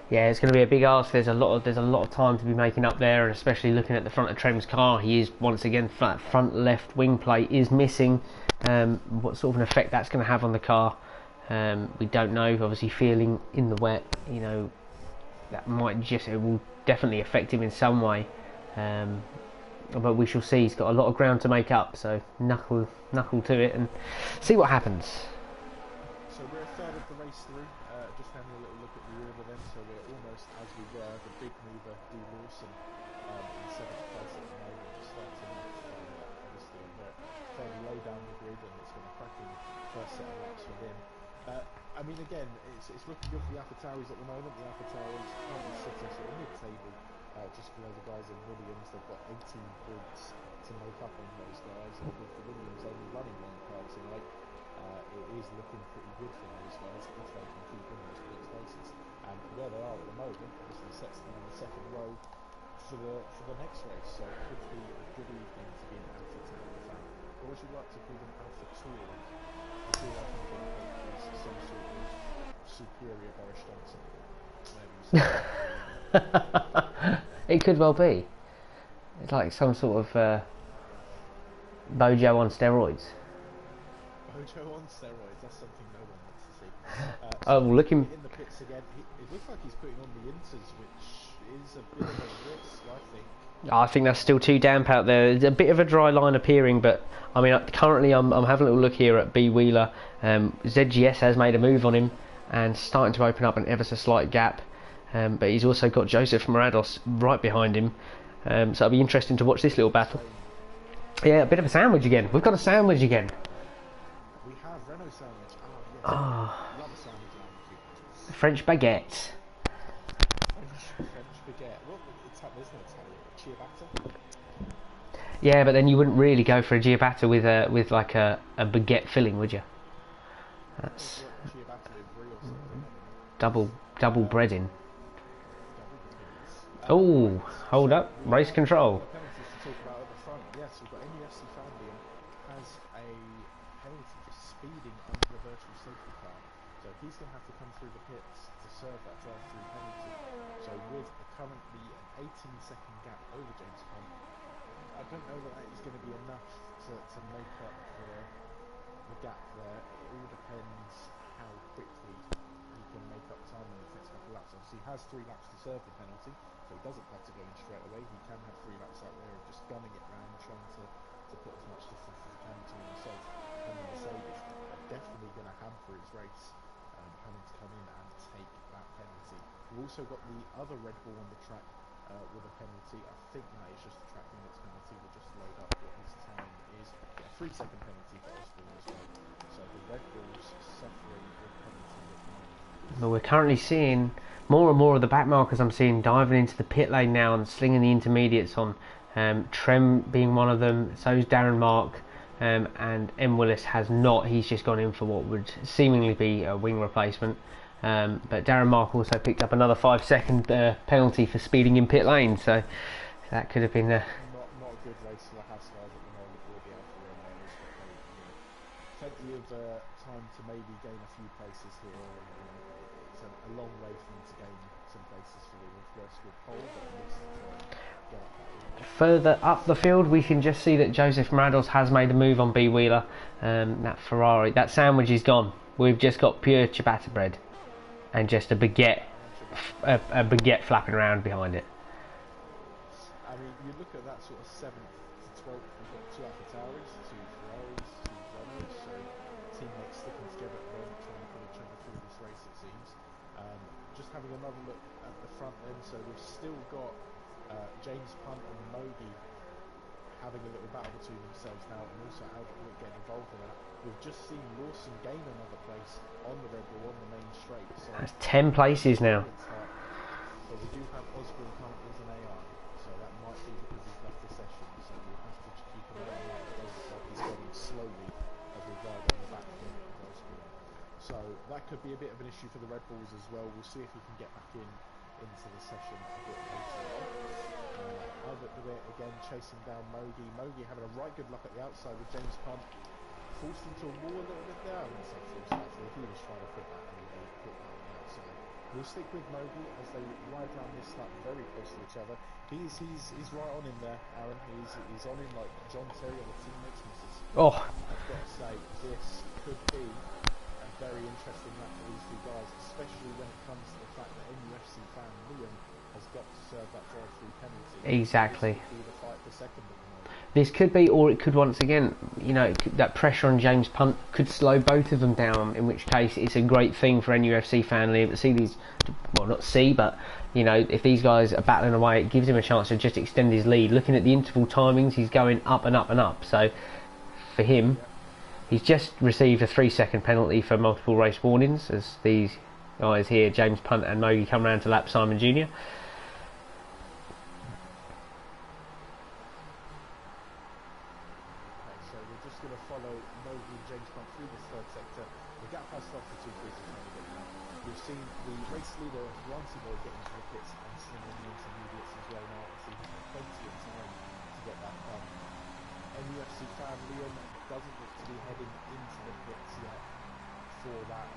Yeah, it's going to be a big ask. There's a lot of time to be making up there, and especially looking at the front of Trem's car, he is once again front left wing plate is missing. What sort of an effect that's going to have on the car, we don't know. Obviously, feeling in the wet, that it will definitely affect him in some way. But we shall see. He's got a lot of ground to make up, so knuckle to it and see what happens. So we're a third of the race through. Just having a little look at the order then. So we're almost as we were. The big mover, D. Lawson, in 7th place at the moment, starting off obviously fairly low down the grid, and it's going to crack in first set of laps for him. I mean, again, it's looking good for the AlphaTauris at the moment. The AlphaTauris currently sitting sort of mid-table, just below the guys in Williams. They've got 18 points to make up on those guys, and with the Williams only running one car tonight, it is looking pretty good for those guys if they can keep in those points places. And where they are at the moment, obviously sets them in the second row for the next race. So it could be a good evening to be an AlphaTauri fan. Or would you like to call them Alpha Tour? I feel like I think is some sort of superior Boris Johnson. It could well be. It's like some sort of Bojo on steroids. Bojo on steroids, that's something no one wants to see. Oh, looking in the pits again, it looks like he's putting on the inters, which is a bit of a risk, I think. I think that's still too damp out there. There's a bit of a dry line appearing, but I mean, currently I'm having a little look here at B Wheeler. ZGS has made a move on him and starting to open up an ever so slight gap. But he's also got Joseph Morados right behind him. So it'll be interesting to watch this little battle. Yeah, a bit of a sandwich again. We've got a sandwich again. We have Renault sandwich. Love a sandwich. French baguette. French baguette. What? There's no Italian. Ciabatta. Yeah, but then you wouldn't really go for a ciabatta with like a baguette filling, would you? That's double breading. Oh, hold up, race control. Penalties to talk about at the front. Yes, we've got NUFC Family has a penalty for speeding under the virtual safety car. So he's going to have to come through the pits to serve that drive-through penalty. So with currently an 18-second gap over James Hunt, I don't know that is going to be enough to make up the gap there. It all depends how quickly he can make up time in the next couple of laps. Obviously he has 3 laps to serve the penalty, so he doesn't have to go in straight away. He can have 3 laps out there of just gunning it round, trying to put as much distance as he can between himself and the Mercedes. Definitely going to hamper his race, having to come in and take that penalty. We've also got the other Red Bull on the track with a penalty. I think that is just a track limits penalty. We'll just load up what his time is. A 3-second penalty for Osborne as well. So the Red Bulls suffering with penalties at the moment. But we're currently seeing more and more of the backmarkers I'm seeing diving into the pit lane now and slinging the intermediates on. Trem being one of them, so is Darren Mark, and M. Willis has not. He's just gone in for what would seemingly be a wing replacement. But Darren Mark also picked up another 5-second penalty for speeding in pit lane, so that could have been not a good race for the Haas guys at the moment with the Alfa Romeos. Plenty of time to maybe gain a few places here. It's a long way for them to gain some places for the Northwest with pole, but at least get up that. Further up the field, we can just see that Joseph Morados has made a move on B Wheeler. That Ferrari, that sandwich is gone. We've just got pure ciabatta bread and just a baguette flapping around behind it. I mean, you look at that sort of 7th to 12th, we've got 2 AlphaTauris, 2 Ferraris, 2 Renaults, so teammates sticking together at the moment, trying to put each other through this race, it seems. Just having another look at the front end, so we've still got James Punt and Mogi having a little battle between themselves now, and also Albert getting involved in that. We've just seen Lawson gain another place on the Red Bull on the main straight. So that's 10 places now. But we do have Osborne currently as an AI, so that might be because he's left the session. So we'll have to just keep an eye on that. It does look like he's going slowly as we ride on the back end of Osborne. So that could be a bit of an issue for the Red Bulls as well. We'll see if he can get back into the session a bit later on. Albert DeWitt again chasing down Mogi. Mogi having a right good luck at the outside with James Punt. Forced into a wall a little bit there. I wouldn't say forced, actually. If he was trying to put that, he would put that on the outside. We'll stick with Mogi as they ride around this lap very close to each other. He's right on him there, Aaron. He's on him like John Terry on the Team Xmas. Oh, I've got to say, this could be a very interesting lap for these 2 guys, especially when it comes to the fact that NUFC fan Liam has got to serve that drive-through penalty. exactly. This could be the fight for second at the moment. This could be, or it could once again, that pressure on James Punt could slow both of them down, in which case it's a great thing for NUFC family to see these, well, not see, but if these guys are battling away, it gives him a chance to just extend his lead. Looking at the interval timings, he's going up and up and up, so for him, he's just received a 3-second penalty for multiple race warnings as these guys here, James Punt and Mogi, come round to lap Simon Jr. Follow Mogi and James Punt through this 3rd sector. The gap has stopped for 2 places now. We've seen the race leader Yancy Boy get into the pits and sling in the intermediates as well now. So he's got plenty of time to get that done. NUFC fan Liam doesn't look to be heading into the pits yet for that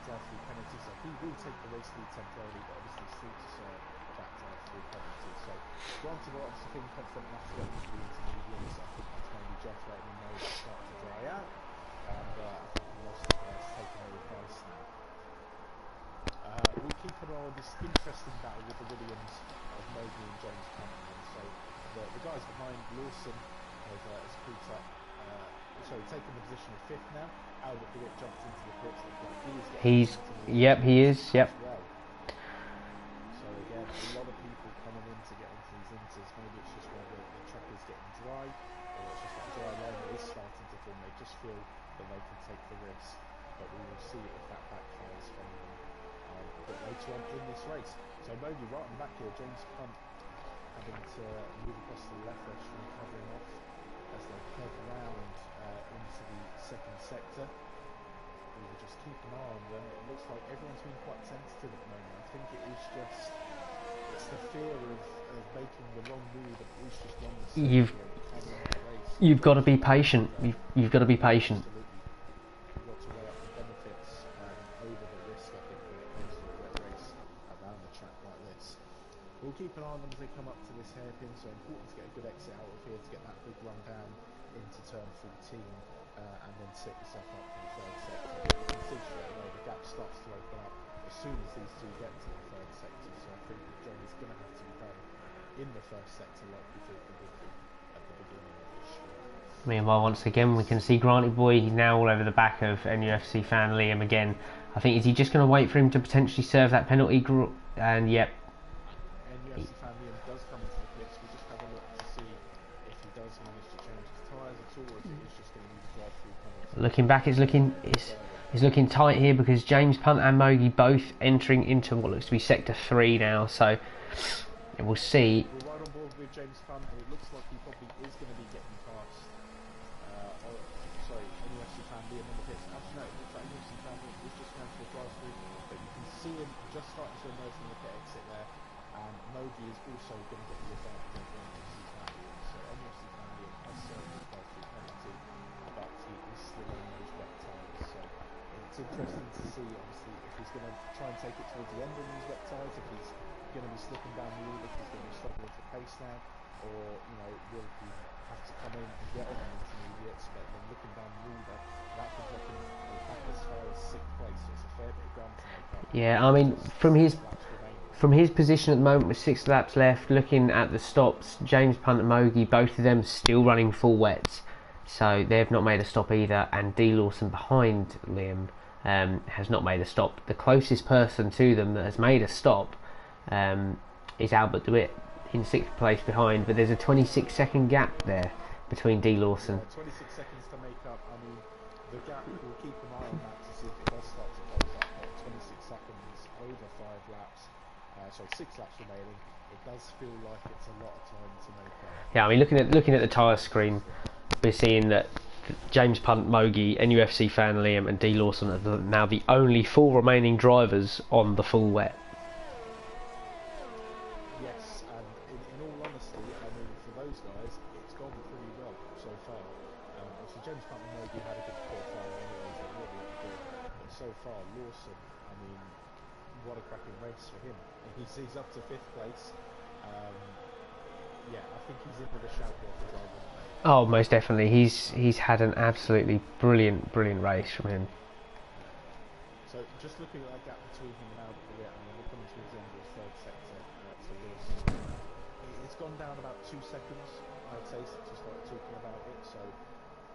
drive-through penalty, so he will take the race lead temporarily, but obviously still to serve that drive-through penalty. So, granted, we're obviously feeling confident enough to get into the intermediates. I think that's maybe Jeff letting him know it's starting to dry out, and I think most of the guys taking their advice now. We'll keep an eye on this interesting battle with the Williams of Mowgli and James Cameron. So the guys behind Lawson has creeped up, taken the position of fifth now. Albert DeWitt jumped into the pits. He is. Yep. Well. So again, a lot of people coming in to get onto these inters. Maybe it's just where the track is getting dry, or it's just that dry line that is starting to form. They just feel that they can take the risk, but we will see if that backfires from them a bit later on in this race. So Mowgli right on the back here, James Punt having to move across to the left there, covering off as they head round into the second sector. We will just keep an eye on them. It looks like everyone's been quite tentative at the moment. I think it is just, it's the fear of making the wrong move, and it is just one mistake. You've got to be patient. You've got to be patient. Absolutely. You've got to weigh up the benefits over the risk, I think, when it comes to a wet race around the track like this. We'll keep an eye on them as they come up to this hairpin, so important to get a good exit out of here to get that big run down into turn 14 and then set yourself up for the third sector. You can see straight away the gap starts to open up as soon as these two get to the third sector, so I think the job is going to have to be done in the first sector like we thought it would be at the beginning of this race. Meanwhile, once again, we can see Granty Boy now all over the back of NUFC fan Liam again. I think, is he just going to wait for him to potentially serve that penalty? And yep. NUFC fan Liam does come into the pits. We just have a look to see if he does manage to change his tyres at all, or if it is just going to be the drive-through penalty. Looking back, it's looking tight here because James Punt and Mowgli both entering into what looks to be sector 3 now. So we'll see. We're right on board with James Punt, and it looks like he probably is going to be getting past. NUFC fan Liam in the pits. Actually, no, it looks like NUFC fan Liam is just going for a drive-through, but you can see him just starting to emerge from the pit exit there. And Mowgli is also going to get the advantage over NUFC fan Liam. So NUFC fan Liam has served the drive-through penalty, but he is still on those wet tyres. So it's interesting to see, obviously, if he's going to try and take it towards the end on these wet tyres, if he's going to be slipping down the lead, if he's going to be struggling for pace now, or will he have to come in and get on the intermediates, but then looking down the leader, that could drop him back as far as 6th place, so it's a fair bit of ground to make up. Yeah, I mean, from his position at the moment with 6 laps left, looking at the stops, James Punt and Mowgli, both of them still running full wets, so they've not made a stop either, and D Lawson behind Liam has not made a stop. The closest person to them that has made a stop is Albert DeWitt in 6th place behind, but there's a 26-second gap there between D Lawson. 26 seconds to make up. I mean, the gap, we'll keep an eye on that to see if it does start to close up, but 26 seconds over 5 laps, 6 laps remaining, it does feel like it's a lot of time to make up. Yeah, I mean, looking at the tyre screen, we're seeing that James Punt, Mowgli, NUFC fan Liam and D Lawson are now the only 4 remaining drivers on the full wet. Yes, and in all honesty, I mean, for those guys, it's gone pretty well so far. Obviously, James Punt and Mowgli had a good qualifier anyways, they were really good, but so far, Lawson, I mean, what a cracking race for him. He's up to 5th place. Yeah, I think he's in with a shout there for driving. Oh, most definitely. He's had an absolutely brilliant race from him. So just looking at that gap between him and Albert DeWitt, and we're coming towards the end of the 3rd sector to Lawson. It's gone down about 2 seconds, I'd say, since we started talking about it. So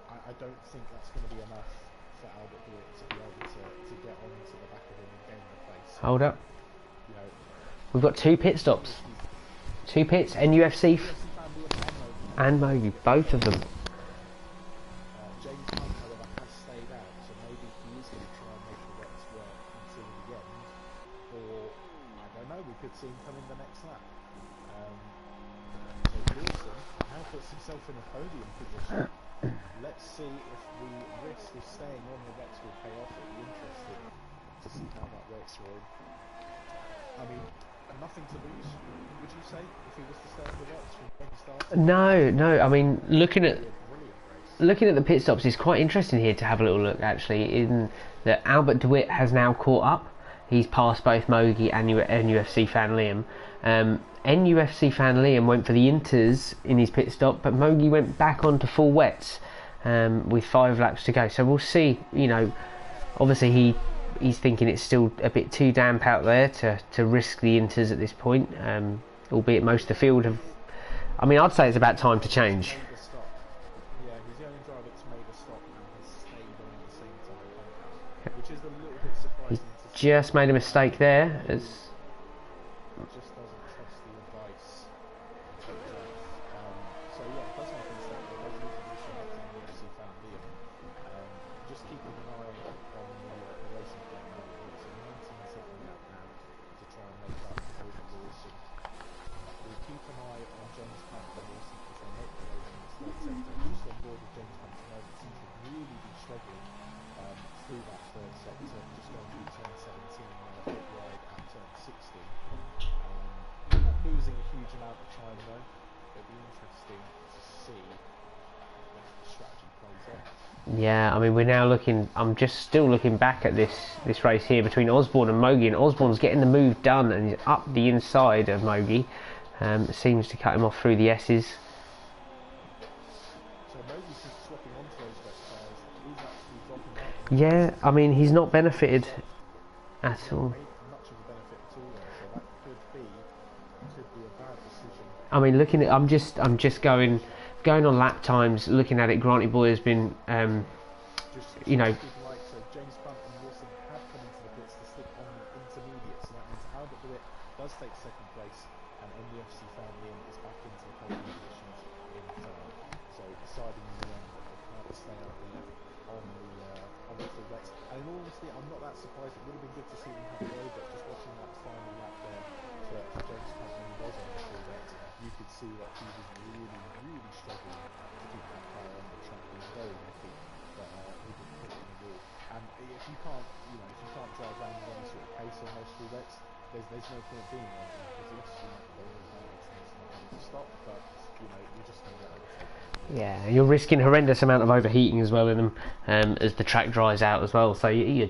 I don't think that's going to be enough for Albert DeWitt to be able to get onto the back of him and gain the place. Hold up. We've got 2 pit stops. 2 pits, NUFC and Mowgli, both of them. James Hunt, however, has stayed out, so maybe he is going to try and make the wets work until the end, or I don't know, we could see him come in the next lap. So Lawson now puts himself in a podium position. Let's see if the risk of staying on the wets will pay off. It'll be interesting to see how that works for him. I mean, nothing to lose, would you say, if he was to stay on the wets from when he started? No. I mean, looking at looking at the pit stops, it's quite interesting here to have a little look actually. In that Albert DeWitt has now caught up. He's passed both Mogi and NUFC fan Liam. NUFC fan Liam went for the inters in his pit stop, but Mogi went back onto full wets with 5 laps to go. So we'll see. You know, obviously he's thinking it's still a bit too damp out there to risk the inters at this point. Albeit most of the field have. I mean, I'd say it's about time to change. Made a stop. Yeah, he's the only driver that's made a stop and has stayed on at the same time, which is a little bit surprising to see. Just made a mistake there. He just doesn't trust the advice of Jeff. So yeah, it does make a mistake. It does lose position up to the UFC fan Liam. Just keeping an eye on the racing game now. It's a 19-second gap now to try and make up for the Lawson. We'll keep an eye on James Panther Lawson as they make the race in the third sector. Just on board with James Panther now, it seems to really be struggling through that third sector. Just going through turn 17 pit wide at turn 16. Not losing a huge amount of time though. It'll be interesting to see if the strategy plays out. Yeah, I mean we're now looking. I'm just still looking back at this race here between Osborne and Mogi, and Osborne's getting the move done and he's up the inside of Mogi. Seems to cut him off through the S's. So Mogi's just swapping onto those wet tyres. He's actually dropping out. Yeah, I mean he's not benefited at all. Much of a benefit at all there, so that could be a bad decision. I mean, looking at, I'm just going on lap times, looking at it. Granty Boy has been, you know. Like, so James Pant and Wilson have come into the pits to stick on the intermediate, so that means Albert DeWitt does take second place, and NUFC fan Liam is back into the pole positions in third. So deciding in the end that they can't stay up there on the full wets. And in all honesty, I'm not that surprised. It would have been good to see them have a go, but just watching that final lap there for James Pant when he was on the full wet, you could see that he was really struggling to keep that car on the track. He was very lucky that he didn't hit the wall. And if you can't, if you can't drive around with any sort of pace on those full wets, there's no point being on them because it's to stop. But you're just going to get overtaken. Yeah, you're risking horrendous amount of overheating as well in them as the track dries out as well. So you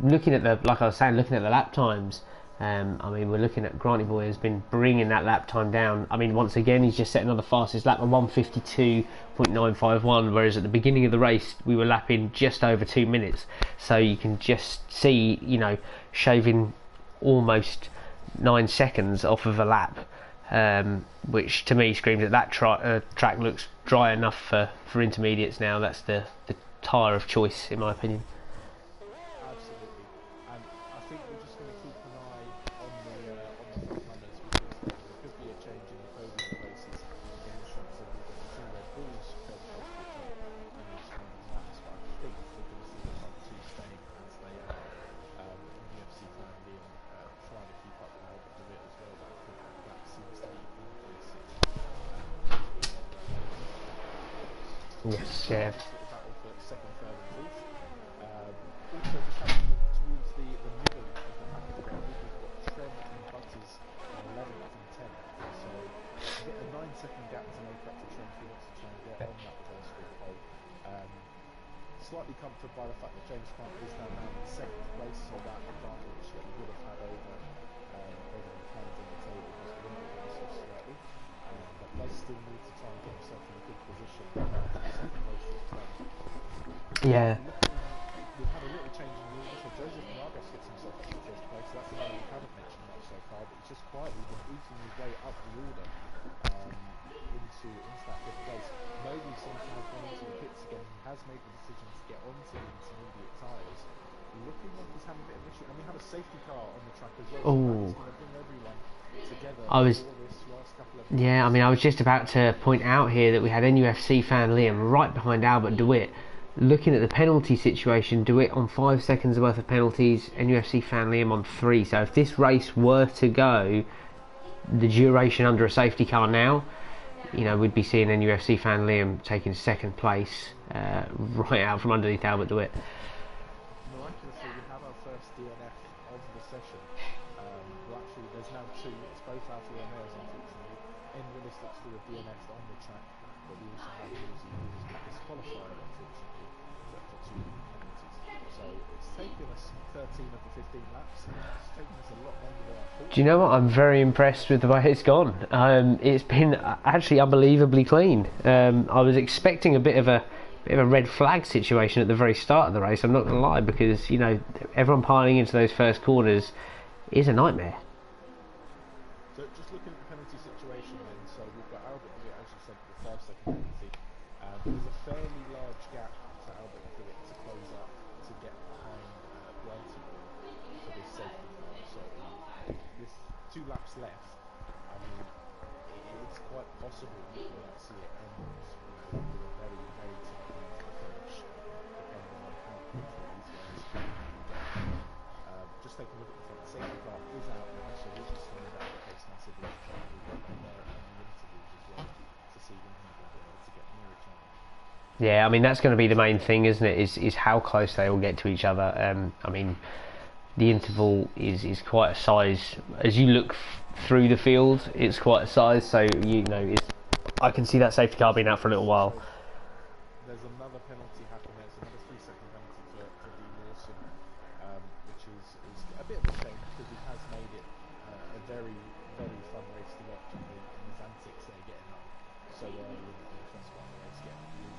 looking at like I was saying, looking at the lap times. I mean, we're looking at Granty Boy has been bringing that lap time down. I mean, once again, he's just setting on the fastest lap of 1:52.951, whereas at the beginning of the race we were lapping just over 2 minutes. So you can just see, shaving almost 9 seconds off of a lap, which to me screams that track looks dry enough for intermediates now. That's the tyre of choice, in my opinion. Absolutely, and I think we're just going to keep an eye on the front runners because there could be a change in the podium places in the sense of we've got the two Red Bulls fairly close to each other in the surrounding laps, but I think we're going to see the front two staying as they are. The UFC fan Liam trying to keep up with Albert DeWitt as well. That seems to be increasing. Yes, yeah. Battle for second, third, and fourth. Also, just having a look towards the middle of the pack of the ground, we've got Trent and Butters on 11th and 10th. So a 9-second gap to make up to Trent, who wants to try and get on that first grid pole. Slightly comforted by the fact that James Pant is now in 7th place, so that advantage that he would have had over the plans on the table has dwindled ever so slightly. But does still need to try and get himself in a good position for the second race this time. Yeah. We've had a little change in the order, so Joseph Margus gets himself up to first place. That's a name we haven't mentioned much so far, but he's just quietly been eating his way up the order into that fifth place. Mogi seems to have gone into the pits again. He has made the decision to get onto the intermediate tyres. Looking like he's having a bit of issue, and we have a safety car on the track as well. So he's going to bring everyone together for this last couple of minutes. Yeah, I mean, I was just about to point out here that we had NUFC fan Liam right behind Albert DeWitt. Looking at the penalty situation, DeWitt on 5 seconds worth of penalties, NUFC fan Liam on 3. So if this race were to go the duration under a safety car now, we'd be seeing NUFC fan Liam taking second place right out from underneath Albert DeWitt. Miraculously, we have our first DNF of the session. Well, actually, there's now 2. It's both Alfa Romeos, unfortunately. En Willis looks to have DNF'd on the track. but we also have Uzi who was disqualified, unfortunately, for 2 penalties. So it's taken us 13 of the 15 laps. It's taken us a lot longer than I thought. Do you know what? I'm very impressed with the way it's gone. It's been actually unbelievably clean. I was expecting a bit of a red flag situation at the very start of the race. I'm not going to lie, because you know everyone piling into those first corners is a nightmare. So just looking at the penalty situation then, so we've got Albert Witt, as you said, the 5-second penalty. There's a fairly large gap for Albert Witt to close up to get behind Granty for this safety car. So with 2 laps left, I mean, it's quite possible that we might see it end with a very, very tight run for the finish, depending on how quickly these guys can get. Just take a look at the front. The safety car is out now, so we'll be slowing down the pace massively to try and move on there and the intervals as well to see when we're going to be able to get near each other. Yeah, I mean that's going to be the main thing, isn't it? Is how close they all get to each other. I mean, the interval is quite a size. As you look through the field, it's quite a size. So you know, I can see that safety car being out for a little while. There's another penalty happening. There's another 3-second penalty for Dean Lawson, which is a bit of a shame because he has made it a very, very fun race to watch in his antics there, getting up so early in the first part of the race, getting the lead.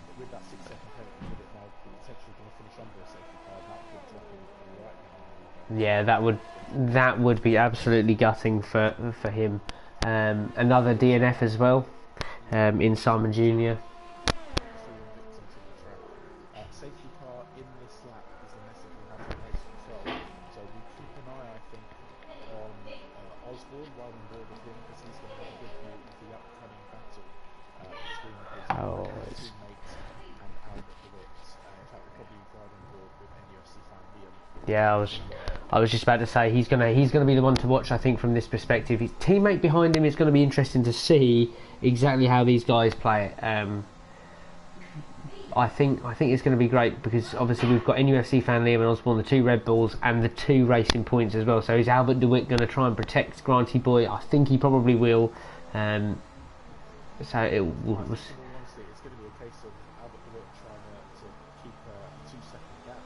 But with that 6-second penalty, with it now potentially going to finish under a safety car, that could drop him right now. Yeah, that would be absolutely gutting for him. Another DNF as well, in Simon Jr. Safety car in this lap is the message we have from race control. So we keep an eye, I think, on Osborne while on board with him, because he's going to have a good view of the upcoming battle between his teammates and Albert Witt. In fact, we'll probably ride on board with NUFC fan Liam. Yeah, I was just about to say he's gonna be the one to watch. I think from this perspective, his teammate behind him is going to be interesting to see exactly how these guys play it. I think it's going to be great because obviously we've got NUFC fan Liam and Osborne, the 2 Red Bulls, and the 2 racing points as well. So is Albert DeWitt going to try and protect Granty Boy? I think he probably will. So it was. Honestly, it's going to be a case of Albert DeWitt trying to keep a 2-second gap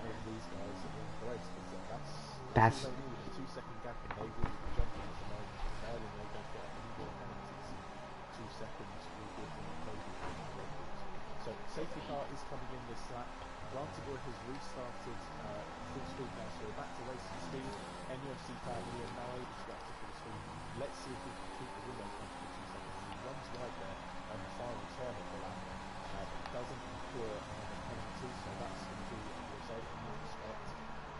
over these guys at the end of the race, because that's all they need, a 2-second gap, and they will be jumping at the moment, providing they don't get any more penalties. 2 seconds will give them a podium in the Red Bulls. So safety car is coming in this lap. Granty Boy has restarted full speed now, so we're back to racing speed. NUFC family are now able to get to full speed. Let's see if we can keep the window closed for 2 seconds. He runs right there on the final turn of the lap. It doesn't incur another penalty, so that's going to be a result in that respect.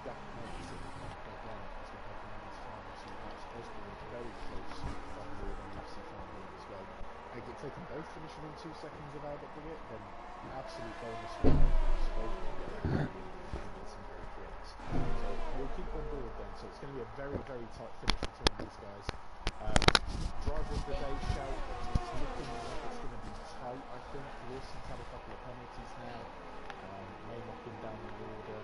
Gap penalties in the front quite well as we're heading on these final 2 laps. Osborne is very close from board and NFC family as well. If they can both finish within 2 seconds of Albert DeWitt, then absolute bonus for both of them. Some very quick. So we'll keep on board then. So it's going to be a very, very tight finish between these guys. Driver of the day shout. It's looking like it's going to be tight, I think. Lawson's had a couple of penalties now. May knock him down in the order.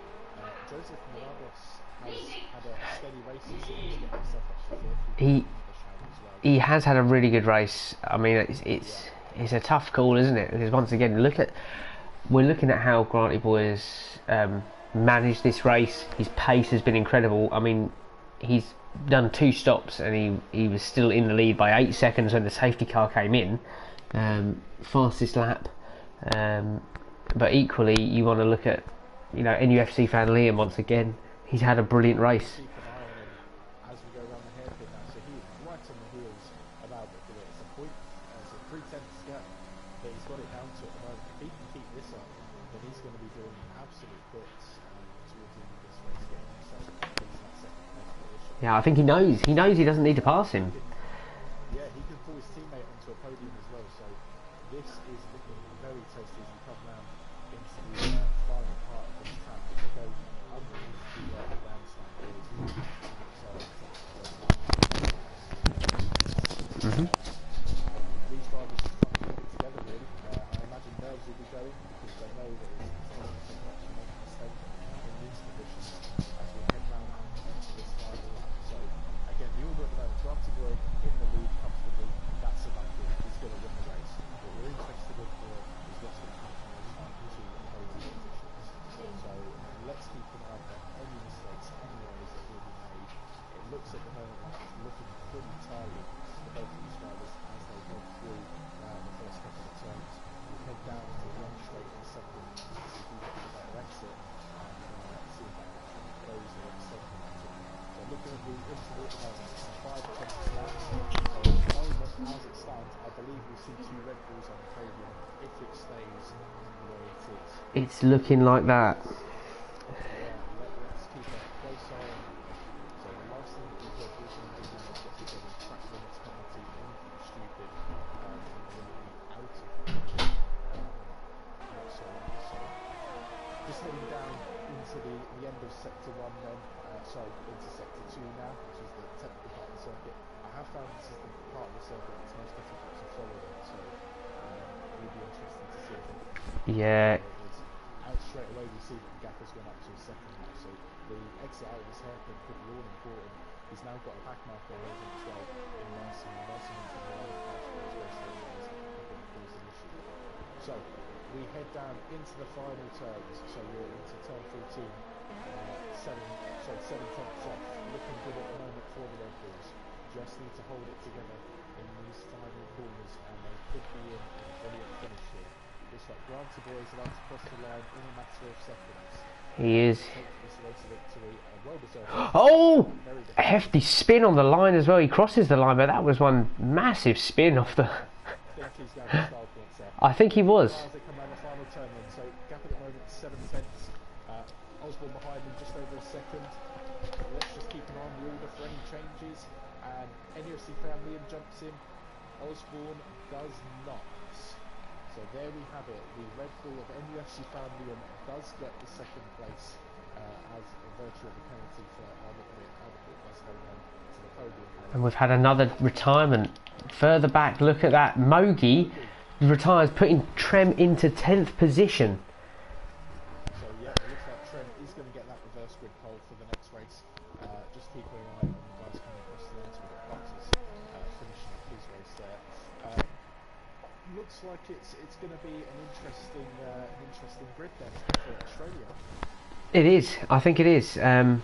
Joseph Morados has had a steady race this season to get himself up to 4th. He has had a really good race. I mean, it's a tough call, isn't it? Because once again, we're looking at how Granty Boy has managed this race. His pace has been incredible. I mean, he's done 2 stops and he was still in the lead by 8 seconds when the safety car came in. Fastest lap. But equally, you want to look at NUFC fan Liam once again. He's had a brilliant race. As we go around the hairpin now, so he is right on the heels of Albert DeWitt. It's a point, it's a 3/10 gap that he's got it down to at the moment. If he can keep this up, then he's going to be doing absolute bits towards the end of this race, getting himself at least that second place position. Yeah, I think he knows he doesn't need to pass him. Yeah, he can pull his teammate onto a podium as well, so this is looking very tasty as we come round into the final part of this track. As we go underneath the bandstand boards. These drivers just trying to keep it together really. I imagine nerves will be going because they know that it's not so much to make a mistake in these conditions as we head round into this final lap. So again, the order at the moment, Granty Boy looks at the moment like it's looking pretty tired for both of these drivers as they head through the first couple of turns. We head down to the long straight in a second to see who gets the better exit and see if that gets any closer at the second exit. So looking at the interval at the moment, it's a 5 10 laps. So at the moment, as it stands, I believe we see 2 Red Bulls on the podium if it stays the way it is. It's looking like that. Yeah, let's keep a close eye on it. So the last thing that these Red Bulls are going to do now is get together track limits penalty or anything stupid and they will be out of so just heading down into the end of sector 1 then, into sector 2 now, which is the technical part of the circuit. I have found this is the part of the circuit that's most difficult to follow in, so it will be interesting to see if Yeah. out straight away we see that the gap has gone up to a second now, so the exit out of this hairpin could be all important. He's now got a back marker over as well in Larson into the lower pass where his race is going to cause an issue. So we head down into the final turns, so we're into turn 14, 7/10 off, looking good at the moment for the Red Bulls. Just need to hold it together in these final corners and they could be in a brilliant finish here. Looks like Grant Boy is about to cross the line in a matter of seconds. He is. This race victory, well deserved. Oh! A hefty spin on the line as well. He crosses the line, but that was one massive spin off the... I think he's down to style points there. I think he was. As they come around the final turn then, so gap at the moment is 7/10. Osborne behind him just over a second. Let's just keep an eye on the order for any changes. And NUFC Family jumps in. Osborne does not. So there we have it. The Red Bull of NUFC Family does get the second place as a virtue of the penalty for Albert does hold on to the podium. And we've had another retirement. Further back, look at that. Mogi retires, putting Trem into 10th position. So yeah, it looks like Trem is going to get that reverse grid pole for the next race. Just keep an eye on the guys coming across the line. So we've got Butters finishing up his race there. Looks like it's going to be an interesting grid then for Australia. It is. I think it is. You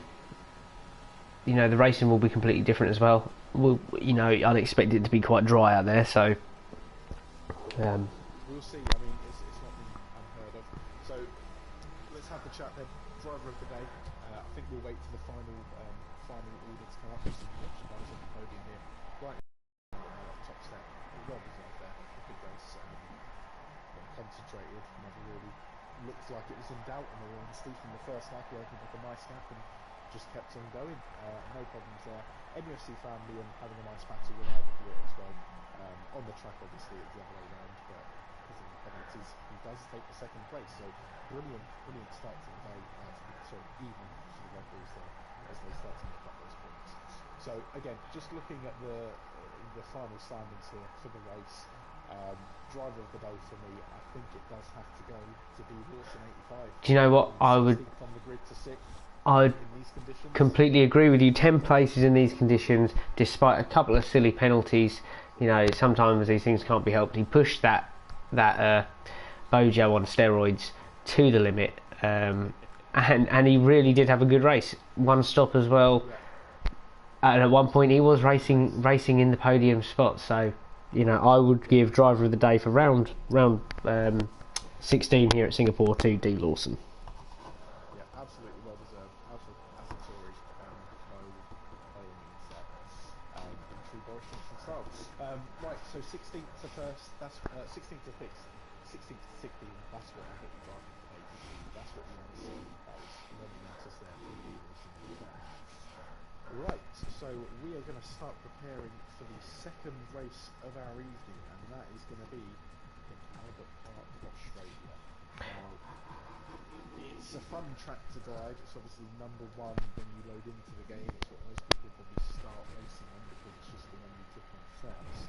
know, the racing will be completely different as well. I'd expect it to be quite dry out there, so... We'll see. I mean, it's not been unheard of. So, let's have the chat then. Driver of the day. I think we'll wait for the final order to come up. Just to watch the guys on the podium here. Right top step. Well deserved there. A good race. Concentrated. Never really looked like it was in doubt in all honesty from the first lap. He opened up a nice gap and just kept on going. No problems there. NUFC Family and having a nice battle with Albert as well. On the track, obviously, it's the other way around, but because of the penalties, he does take the second place. So brilliant start to the day. Even for the Red Bulls there as they start to make up those points. So again, just looking at the final standings here for the race. Driver of the day for me, I think it does have to go to be Lawson 85. Do you know what? I would... On the grid to 6. I would completely agree with you. 10 places in these conditions, despite a couple of silly penalties. You know, sometimes these things can't be helped. He pushed that Bojo on steroids to the limit, and he really did have a good race. One stop as well, and at one point he was racing in the podium spot. So, you know, I would give driver of the day for round 16 here at Singapore to D Lawson. Absolutely well deserved. Tory, by all means there. True Boris Johnson style. Right, so 16th to first, that's 16th to 6th, 16th to 16th, that's what I think the driver today could be. That's what we want to see. That was momentous there for the Right, so we are going to start preparing for the second race of our evening, and that is going to be in Albert Park, Australia. Now, it's a fun track to drive. It's obviously number one when you load into the game. It's what most people probably start racing on because it's just the one you took on first.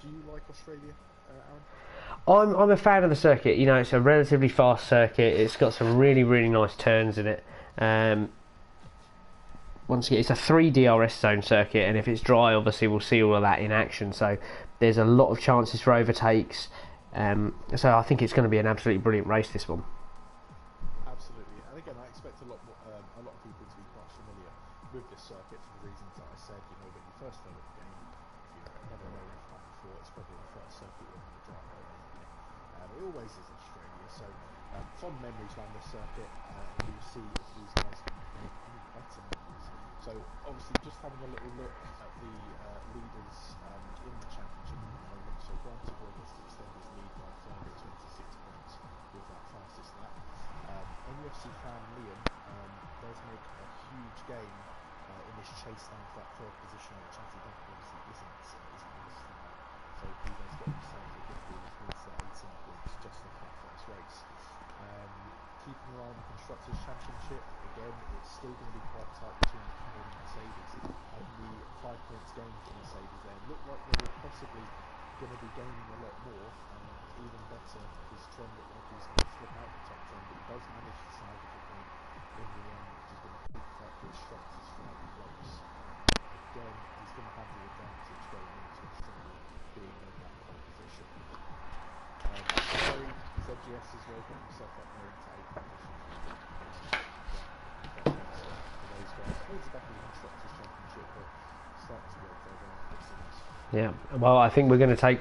Do you like Australia, Aaron? I'm a fan of the circuit. You know, it's a relatively fast circuit. It's got some really nice turns in it. Once again, it's a 3 DRS zone circuit, and if it's dry, obviously we'll see all of that in action. So there's a lot of chances for overtakes. So I think it's going to be an absolutely brilliant race, this one. Absolutely. and again, I expect a lot of people to be quite familiar with this circuit for the reasons that I said. You know, when you first load up the game, if you've never known F1 before, it's probably the first circuit you're going to drive permanently. It always is in Australia, so fond memories around this circuit. And you'll see if these guys can make any better memories. So obviously, just having a little look at the leaders in the championship at the moment. So Grant gets to extend his lead by a further 26 points with that fastest lap. NUFC fan Liam does make a huge gain in this chase down for that third position, which Slydog obviously isn't with a start. So he does get himself a good boost with 18 points just off that first race. Keeping an eye on the Constructors' Championship, again, it's still going to be quite tight between Cameron and Mercedes. Only 5 points gained for Mercedes there. Looked like they were possibly going to be gaining a lot more, and even better, because Tron looked like he was going to slip out the top 10, but he does manage to salvage a point in the end, which is going to keep that Constructors fairly close. Again, he's going to have the advantage going into Australia, being in that pole position. Sorry, ZGS as well, got himself up there into 8th position. For those guys, towards the back of the Constructors' Championship, but starting to work their way up, it seems. Yeah, well, I think we're going to take.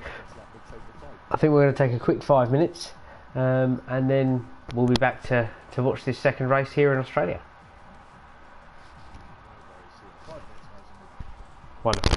I think we're going to take a quick 5 minutes, and then we'll be back to watch this second race here in Australia. Wonderful.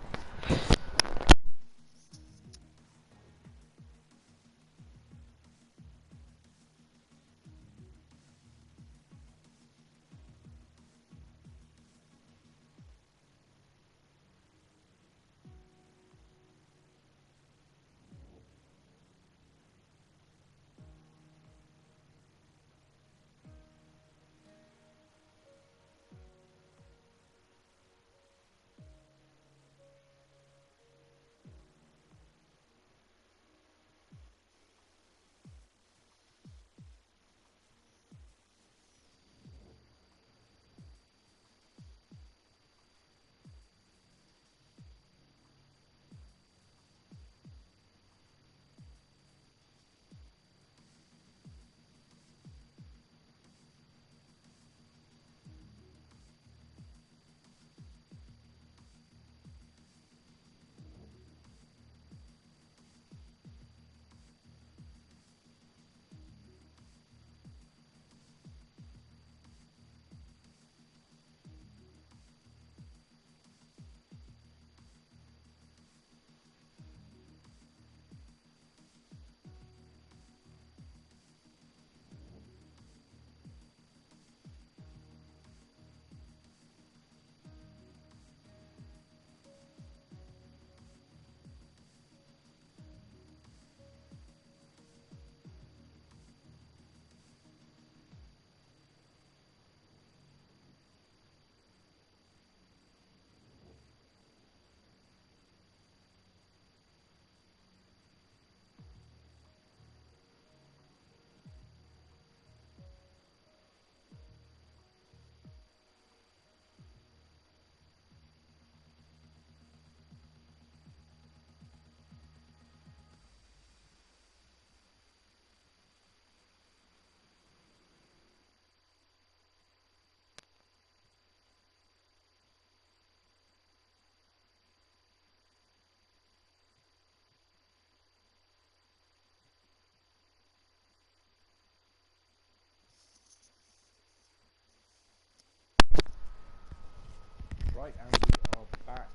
Right, and we are back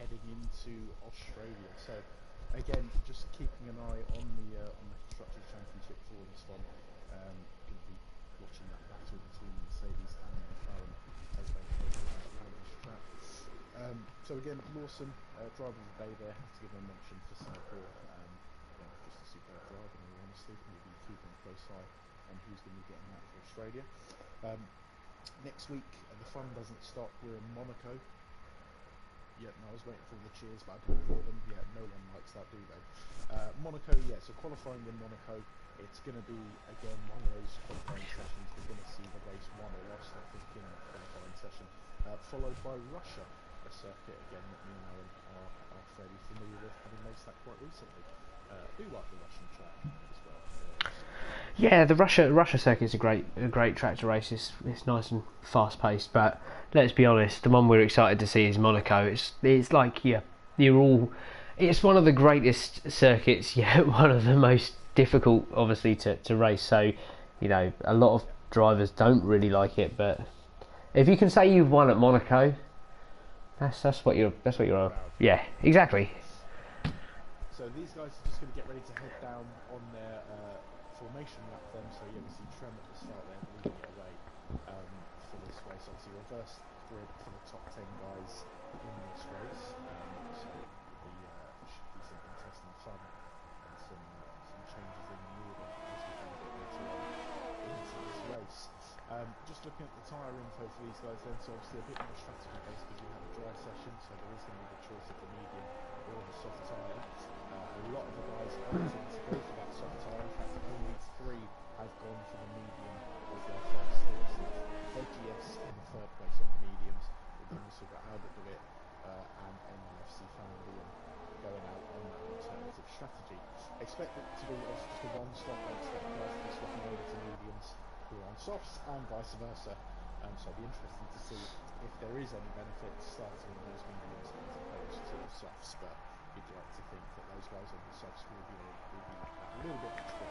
heading into Australia. So, again, just keeping an eye on the Constructors' Championship for this one. Going to be watching that battle between Mercedes and McLaren as they head around this track. So again, Lawson, driver of the day there. Have to give him a mention for Singapore. Just a superb drive, in all honesty. We'll be keeping a close eye on who's going to be getting that for Australia. Next week, the fun doesn't stop. We're in Monaco. Yeah, no, I was waiting for all the cheers, but I didn't hear them. Yeah, no one likes that, do they? Monaco, yeah, so qualifying in Monaco, it's going to be, again, one of those qualifying sessions. We're going to see the race won or lost, I think, in that qualifying session. Followed by Russia, a circuit, again, that me and Aaron are fairly familiar with, having raced that quite recently. I do like the Russian track as well. Yeah, the Russia circuit is a great track to race. It's nice and fast paced, but let's be honest, the one we're excited to see is Monaco. It's like you're all. It's one of the greatest circuits, yet one of the most difficult, obviously, to race. So, a lot of drivers don't really like it, but if you can say you've won at Monaco, that's what you're on. Yeah, exactly. So these guys are just going to get ready to head down on their formation lap then. So we see Trem at the start there leading the way for this race. Obviously reverse grid for the top 10 guys in this race. So should be some interesting fun and some changes in the order as we kind of get into this race. Just looking at the tyre info for these guys then, so obviously a bit more strategy based because we have a dry session, so there is going to be the choice of the medium or the soft tyre. A lot of the guys opting to go for that soft tyre. In fact, only 3 have gone for the medium as their first choice. ZGS in the third place on the mediums. We've also got Albert de Wit and NUFC Family going out on that alternative strategy. Expect it to be just a one-stop. I expect the guys to be swapping over to mediums who are on softs and vice versa. So it'll be interesting to see if there is any benefit starting on those mediums as opposed to the softs. But you'd like to think that those guys on the softs will be a little bit better.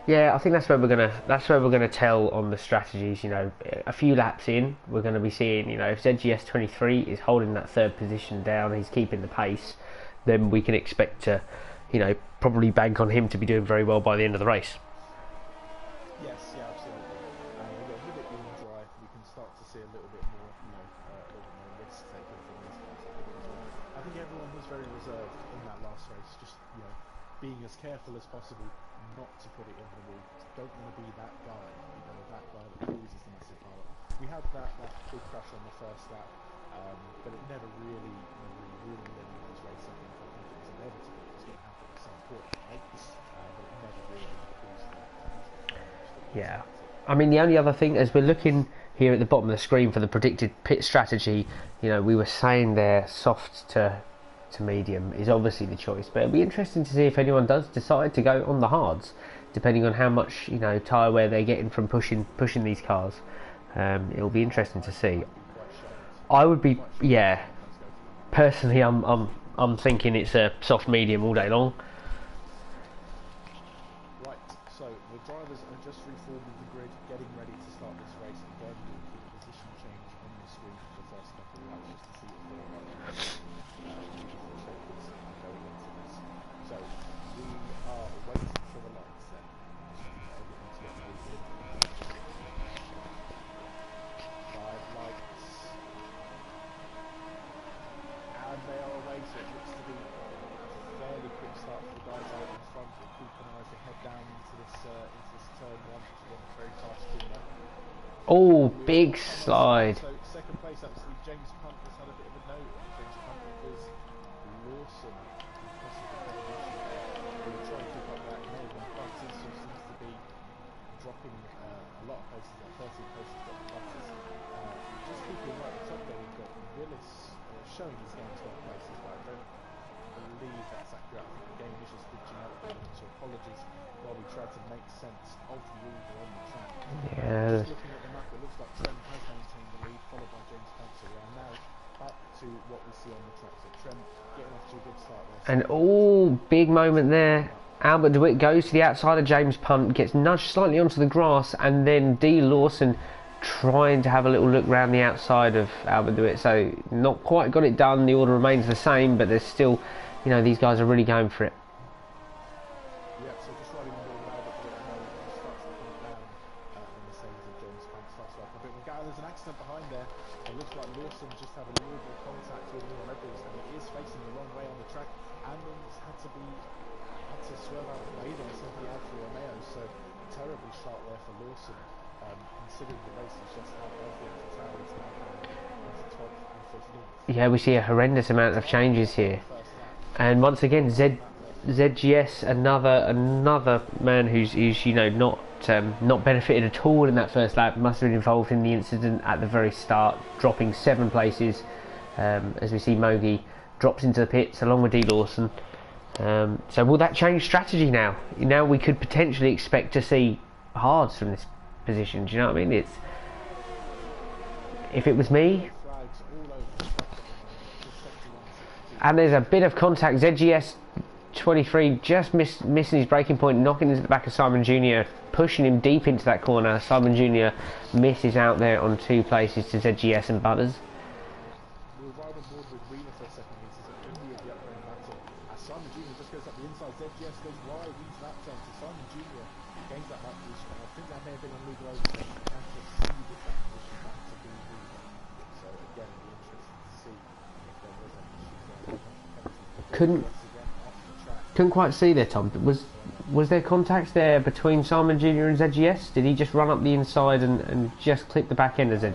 Yeah, I think that's where we're gonna tell on the strategies. A few laps in, we're going to be seeing. If ZGS 23 is holding that third position down, he's keeping the pace, then we can expect to, probably bank on him to be doing very well by the end of the race. Yes, yeah, absolutely. With it being dry, we can start to see a little bit more, risk taken from these guys. I think everyone was very reserved in that last race, just being as careful as possible not to put it in the wall. Don't want to be that guy, that guy that causes the massive pile. We had that big crash on the first lap, but it never really ruined anyone's race. I think it was inevitable. It was going to happen at some point, right? But it never really caused the Yeah. I mean, the only other thing, as we're looking here at the bottom of the screen for the predicted pit strategy, we were saying there soft to medium is obviously the choice, but it'll be interesting to see if anyone does decide to go on the hards, depending on how much tyre wear they're getting from pushing these cars. It'll be interesting to see. I would be, personally, I'm thinking it's a soft medium all day long. Right, so the drivers are just reforming the grid, getting ready to start this race. Again, we'll keep a position change on the screen for the first couple of laps just to see if they're going into this. So we are waiting for the lights then. Everyone's getting moving. 5 lights. And they are away, so it looks to be a fairly quick start for the guys out in front. We'll keep an eye as they head down into this turn 1, which is a very fast corner. Oh, big slide. So second place, absolutely, James Punt has had a bit of a note on James Punt because Lawson will try and keep up that. Melbourne Butters, who seems to be dropping a lot of places, like 13 places dropping Butters. Just keeping right at the top there, we've got Willis showing he's down 12 places, but I don't believe that's accurate. I think the game is just glitching out a bit, so apologies while we try to make sense of the order on the track. Yeah. Just looking at the map, it looks like Trem has maintained the lead, followed by James Punt, so we are now up to what we see on the track. So Trem getting off to a good start there. And big moment there. Albert de Wit goes to the outside of James Punt, gets nudged slightly onto the grass, and then D. Lawson trying to have a little look round the outside of Albert de Wit. So not quite got it done. The order remains the same, but there's still, these guys are really going for it. Yeah, so just riding the ball with Albert de Wit now, starts to come down, and the same as James Punt starts to up a bit. There's an accident behind there. It looks like Lawson just had a little bit of contact with the Red Bulls, and he is facing the wrong way on the track, and then had to swerve out of the way there, simply out for Romeo. So terribly sharp there for Lawson, considering the race he's just had. Both the Tauri's now into 12th and 15th. Yeah, we see a horrendous amount of changes here, and once again ZGS, another man who's not benefited at all in that first lap, must have been involved in the incident at the very start, dropping 7 places. As we see, Mogi drops into the pits along with D. Lawson. So will that change strategy now? Now we could potentially expect to see hards from this position. Do you know what I mean? It's if it was me. Flags all over the track at the moment. Just 71, 62. And there's a bit of contact. ZGS 23 just missing his braking point, knocking into the back of Simon Jr., pushing him deep into that corner. Simon Jr. misses out there on 2 places to ZGS and Butters. We'll ride on board with Wheeler for a second. He says that India the upper end battle. As Simon Jr. just goes up the inside, ZGS goes wide into that turn. So Simon Jr. gains that back position. I think that may have been a legal overtake. And proceeded that position back to be Wheeler. So again, it'll be interesting to see if there was any issues there. Couldn't quite see there, Tom. Was there contact there between Simon Jr. and ZGS? Did he just run up the inside and just clip the back end of ZGS? I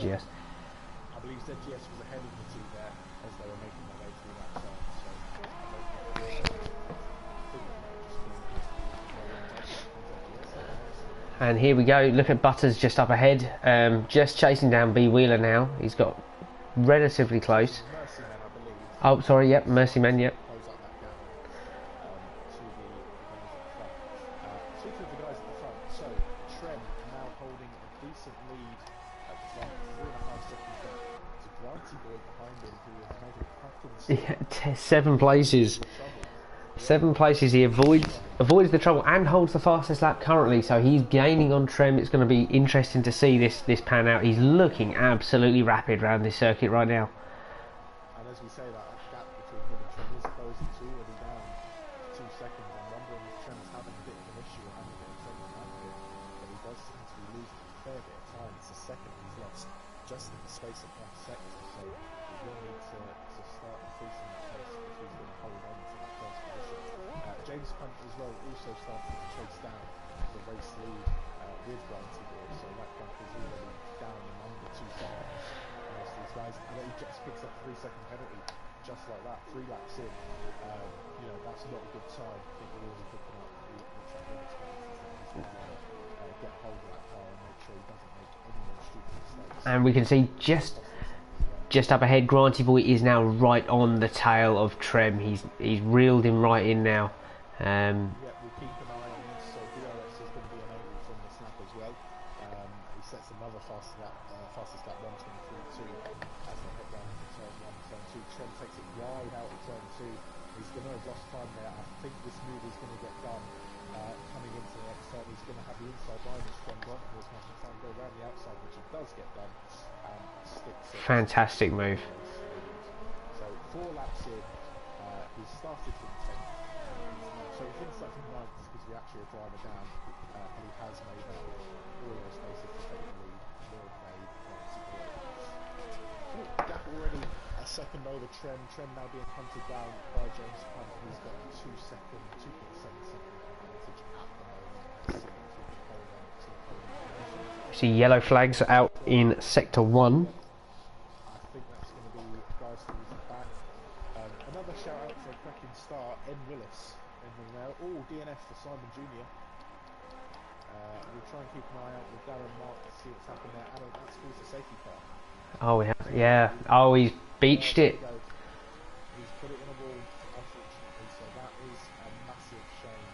believe ZGS was ahead of the two there as they were making their way through that turn. And here we go. Look at Butters just up ahead, just chasing down B Wheeler now. He's got relatively close. Mercy men, I believe. Oh, sorry. Yep, Mercy Men. Yep. Close up that gap to the guys at the front. Speaking of the guys at the front, so Trem now holding a decent lead at the front, 3.5 seconds back to Granty Boy behind him, who has made a cracking Yeah, 7 places. 7 places. He avoids the trouble and holds the fastest lap currently, so he's gaining on Trem. It's going to be interesting to see this pan out. He's looking absolutely rapid around this circuit right now. And as we say, that gap between him and Trem is closing. It's already down 2 seconds. I'm wondering if Trem's having a bit of an issue or having a bit of trouble around him, but he does seem to be losing a fair bit of time. It's a second he's lost just in the space of 1 second, so he will need to start increasing that pace if he's going to hold on to that first position. James Punt as well also starting to chase down the race lead with Granty Boy, so that gap is already down and under 2 seconds. Most of these guys, and he just picks up a 3-second penalty just like that, 3 laps in. You know, that's not a good sign. I think we're really picking up the track limits penalties there. He's going to get hold of that car and make sure he doesn't make any more stupid mistakes. And we can see just up ahead, Granty Boy is now right on the tail of Trem. He's reeled him right in now. Yeah, we'll keep an eye on this. So DRS is going to be enabled from this lap as well. He sets another fastest lap 1:23.2 as they head down into turn 1, turn 2. Trent takes it wide out of turn 2. He's going to have lost time there. I think this move is going to get done coming into the next turn. He's going to have the inside line as Trent Granton was having time to go around the outside, which he does get done. Sticks it. Fantastic move. So 4 laps in, he started from 10th. So he thinks like from 9th because we actually a driver down, and he has made up all those spaces to take the lead. Well played, gap already a second over Trem. Trem now being hunted down by James Punt, who's got 2.7 second advantage at the moment. See yellow flags out in sector 1. I think that's going to be guys to use it back. Another shout out for a cracking start, N. Willis. Oh, DNF for Simon Jr. We'll try and keep an eye out with Darren Mark to see what's happened there. And that's caused a safety car. Oh yeah. Oh, he's beached it. He's put it in a wall, unfortunately. So that is a massive shame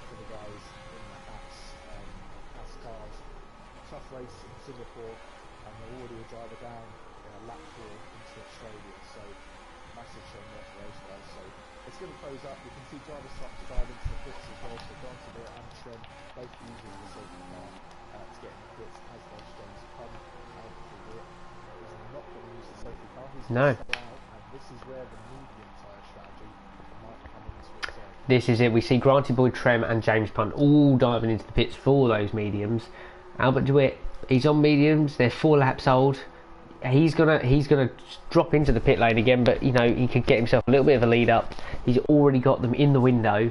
for the guys in the Haas cars. Tough race in Singapore, and they're already a driver down in a lap 4 into Australia. So massive shame there for those guys. So it's going to close up. We can see drivers start to dive into the pits as well. So Granty and Trem both using the safety car to get in the pits as those James come out of the pit. He's not going to use the safety car. He's No. going to stay out, and this is where the medium tyre strategy might come into its own. This is it. We see Granty Boy, Trem and James Punt all diving into the pits for those mediums. Albert DeWitt, he's on mediums. They're 4 laps old. He's gonna drop into the pit lane again, but you know he could get himself a little bit of a lead up. He's already got them in the window.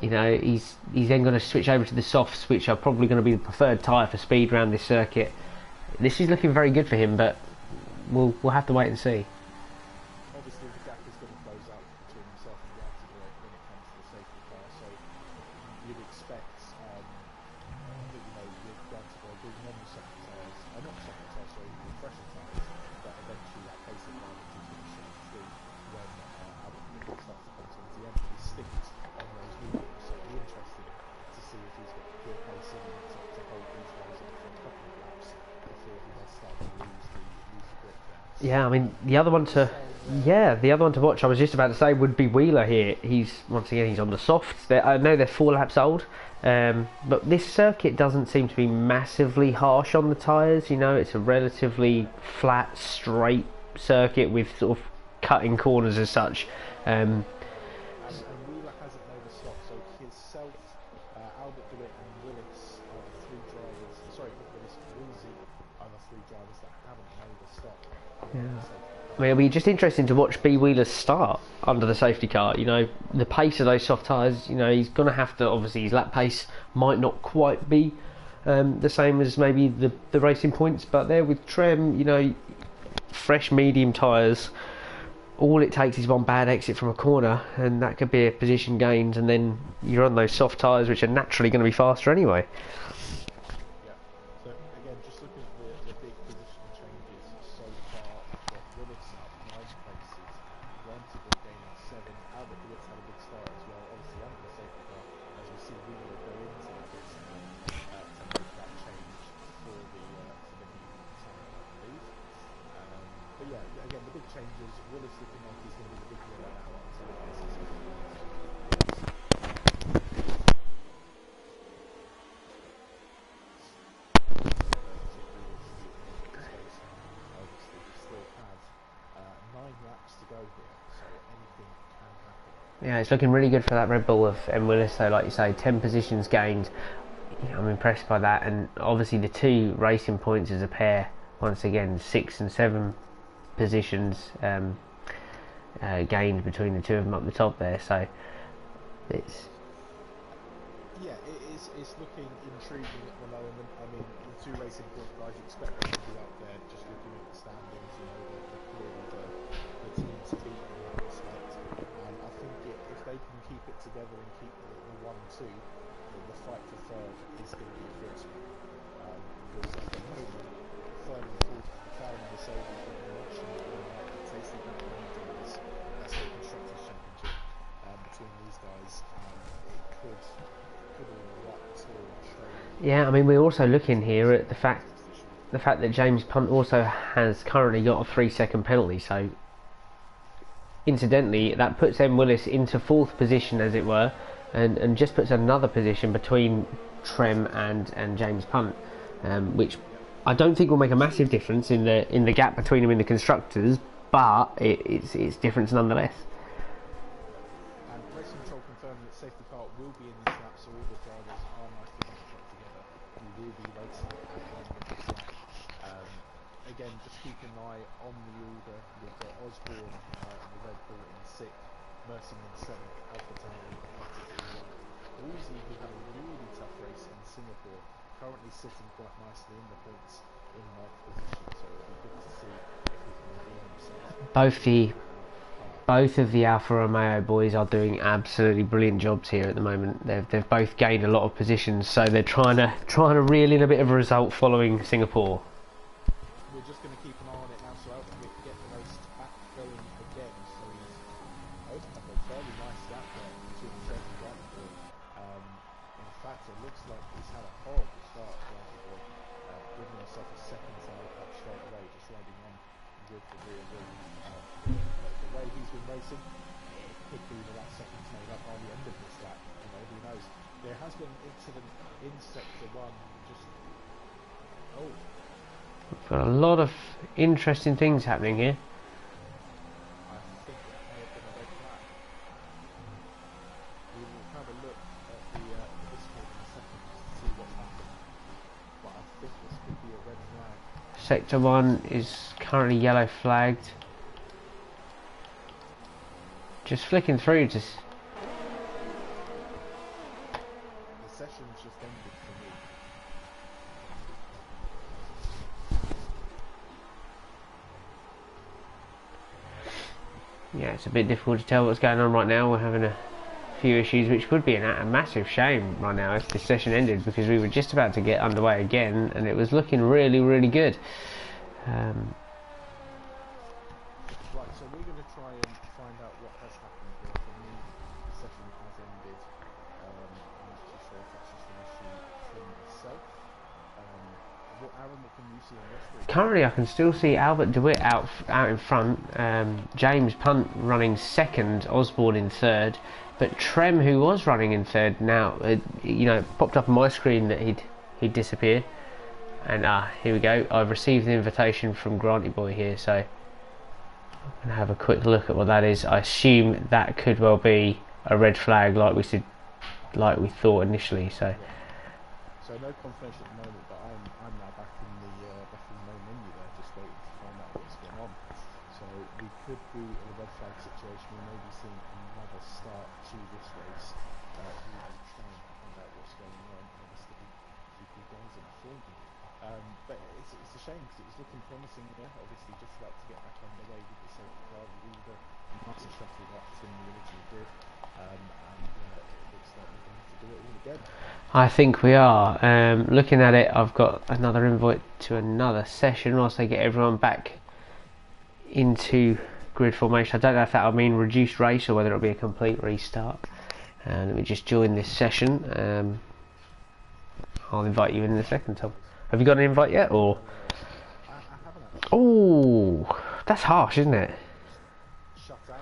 You know he's then going to switch over to the softs, which are probably going to be the preferred tyre for speed around this circuit. This is looking very good for him, but we'll have to wait and see. Obviously the gap is going to close out between himself and Granty when it comes to the safety car, so you'd expect that, you know, with Granty being on the second tyres, not second tyres, sorry, the fresher tyres, that eventually that pace advantage is going to shine through when Albert starts to come towards the end. He sticks on those mediums, so it'll be interesting to see if he's got pure pace in him to hold Yeah, I mean the other one to the other one to watch. I was just about to say would be Wheeler here. He's once again he's on the softs. I know they're 4 laps old, but this circuit doesn't seem to be massively harsh on the tyres. You know, it's a relatively flat, straight circuit with sort of cutting corners as such. And Wheeler hasn't made a stop, so himself, Albert DeWitt and Willis are the 3 drivers, sorry, not Willis, Woolsey are the 3 drivers that haven't made a stop. I mean, it'll be just interesting to watch B Wheeler start under the safety car. You know, the pace of those soft tyres. You know, he's going to have to. Obviously, his lap pace might not quite be the same as maybe the racing points, but there with Trem, you know, fresh medium tyres. All it takes is one bad exit from a corner, and that could be a position gained, and then you're on those soft tyres, which are naturally going to be faster anyway. Yeah. So again, just looking at the big position changes so far, we've got Willis up 9 places, Rantigal gaining 7, Albert DeWitt's had a big start as well, obviously under the safety car, as we see Wheeler go into the pits to make that change for the new tyre, I believe. But yeah, again, the big changes, Willis looking like he's going to be the big winner now until the season. Obviously, we still have 9 laps to go here, so anything can happen. Yeah, it's looking really good for that Red Bull of M Willis. So, like you say, 10 positions gained. I'm impressed by that, and obviously the 2 racing points as a pair. Once again, 6 and 7 positions gained between the 2 of them up the top there. So it's it's looking intriguing at the moment. I mean, the 2 racing point guys, you expect them to be up there. Just looking at the standings, you know, they're clearly the team to beat in that respect. And I think if they can keep it together and keep the 1-2, the fight for third is going to be a fierce one. Because at the moment, third and fourth, McLaren and Mercedes have been watching it all night. It's tasting that momentum of this Constructors' Championship between these guys, and it could erupt or show. yeah. I mean, we're also looking here at the fact that James Punt also has currently got a 3-second penalty. So incidentally, that puts M Willis into 4th position, as it were, and just puts another position between Trem and James Punt, which I don't think will make a massive difference in the gap between them in the constructors, but it's difference nonetheless. And race control confirming that safety car will be in this lap, so all the drivers are nicely bunched up together. We will be racing at the end of this lap. Again, just keep an eye on the order. We've got Osborne in the Red Bull in 6th, Mercy in 7th, AlphaTauri in 8th. Woolsey, who had a really tough race in Singapore, currently sitting quite nicely in the points in 9th position, so it'll be good to see if he can redeem himself. Both of the Alfa Romeo boys are doing absolutely brilliant jobs here at the moment. They've both gained a lot of positions, so they're trying to reel in a bit of a result following Singapore. We're just going to keep an eye on it now, so Albert we get the race back going again. So he's opened up a fairly nice gap there between himself and Blankenburg. In fact, it looks like he's had a horrible start, Blankenburg, giving himself a 2nd tyre cut straight away, just riding on with the rear wing. The way he's been racing, it could be that 2nd's made up by the end of this lap. You know, who knows? There has been an incident in sector 1. We've got a lot of interesting things happening here. I think that may have been a red flag. We will have a look at the Discord in a second to see what's happened. But I think this could be a red flag. Sector 1 is currently yellow flagged. Just flicking through to... The session's just ended for me. Yeah, it's a bit difficult to tell what's going on right now. We're having a few issues, which would be a massive shame right now if this session ended, because we were just about to get underway again and it was looking really, really good. Right, so we're going to try and find out what has happened here. For me, the session has ended. I'm not too sure if that's just an issue from myself. What can you see on your screen? Currently, I can still see Albert DeWitt out in front. James Punt running second. Osborne in third. But Trem, who was running in third, now it popped up on my screen that he'd disappeared. And here we go. I've received an invitation from Granty Boy here, so I'm gonna have a quick look at what that is. I assume that could well be a red flag, like we thought initially. So. So no confirmation at the moment, but I'm now back in the main menu there, just waiting to find out what's going on. So we could be in a red flag situation. We may be seeing another start to this race. We will try and find out what's going on. Obviously, keep you guys informed. But it's a shame because it was looking promising there. Obviously, just about to get back underway with the safety car. We were nice and shuffled up than we originally did, and it looks like we're going to have to do it all again. I think we are. Looking at it, I've got another invite to another session whilst they get everyone back into grid formation. I don't know if that'll mean reduced race or whether it'll be a complete restart. Let me just join this session. I'll invite you in a second, Tom. Have you got an invite yet, or? I haven't actually. Oh, that's harsh, isn't it? Shut out,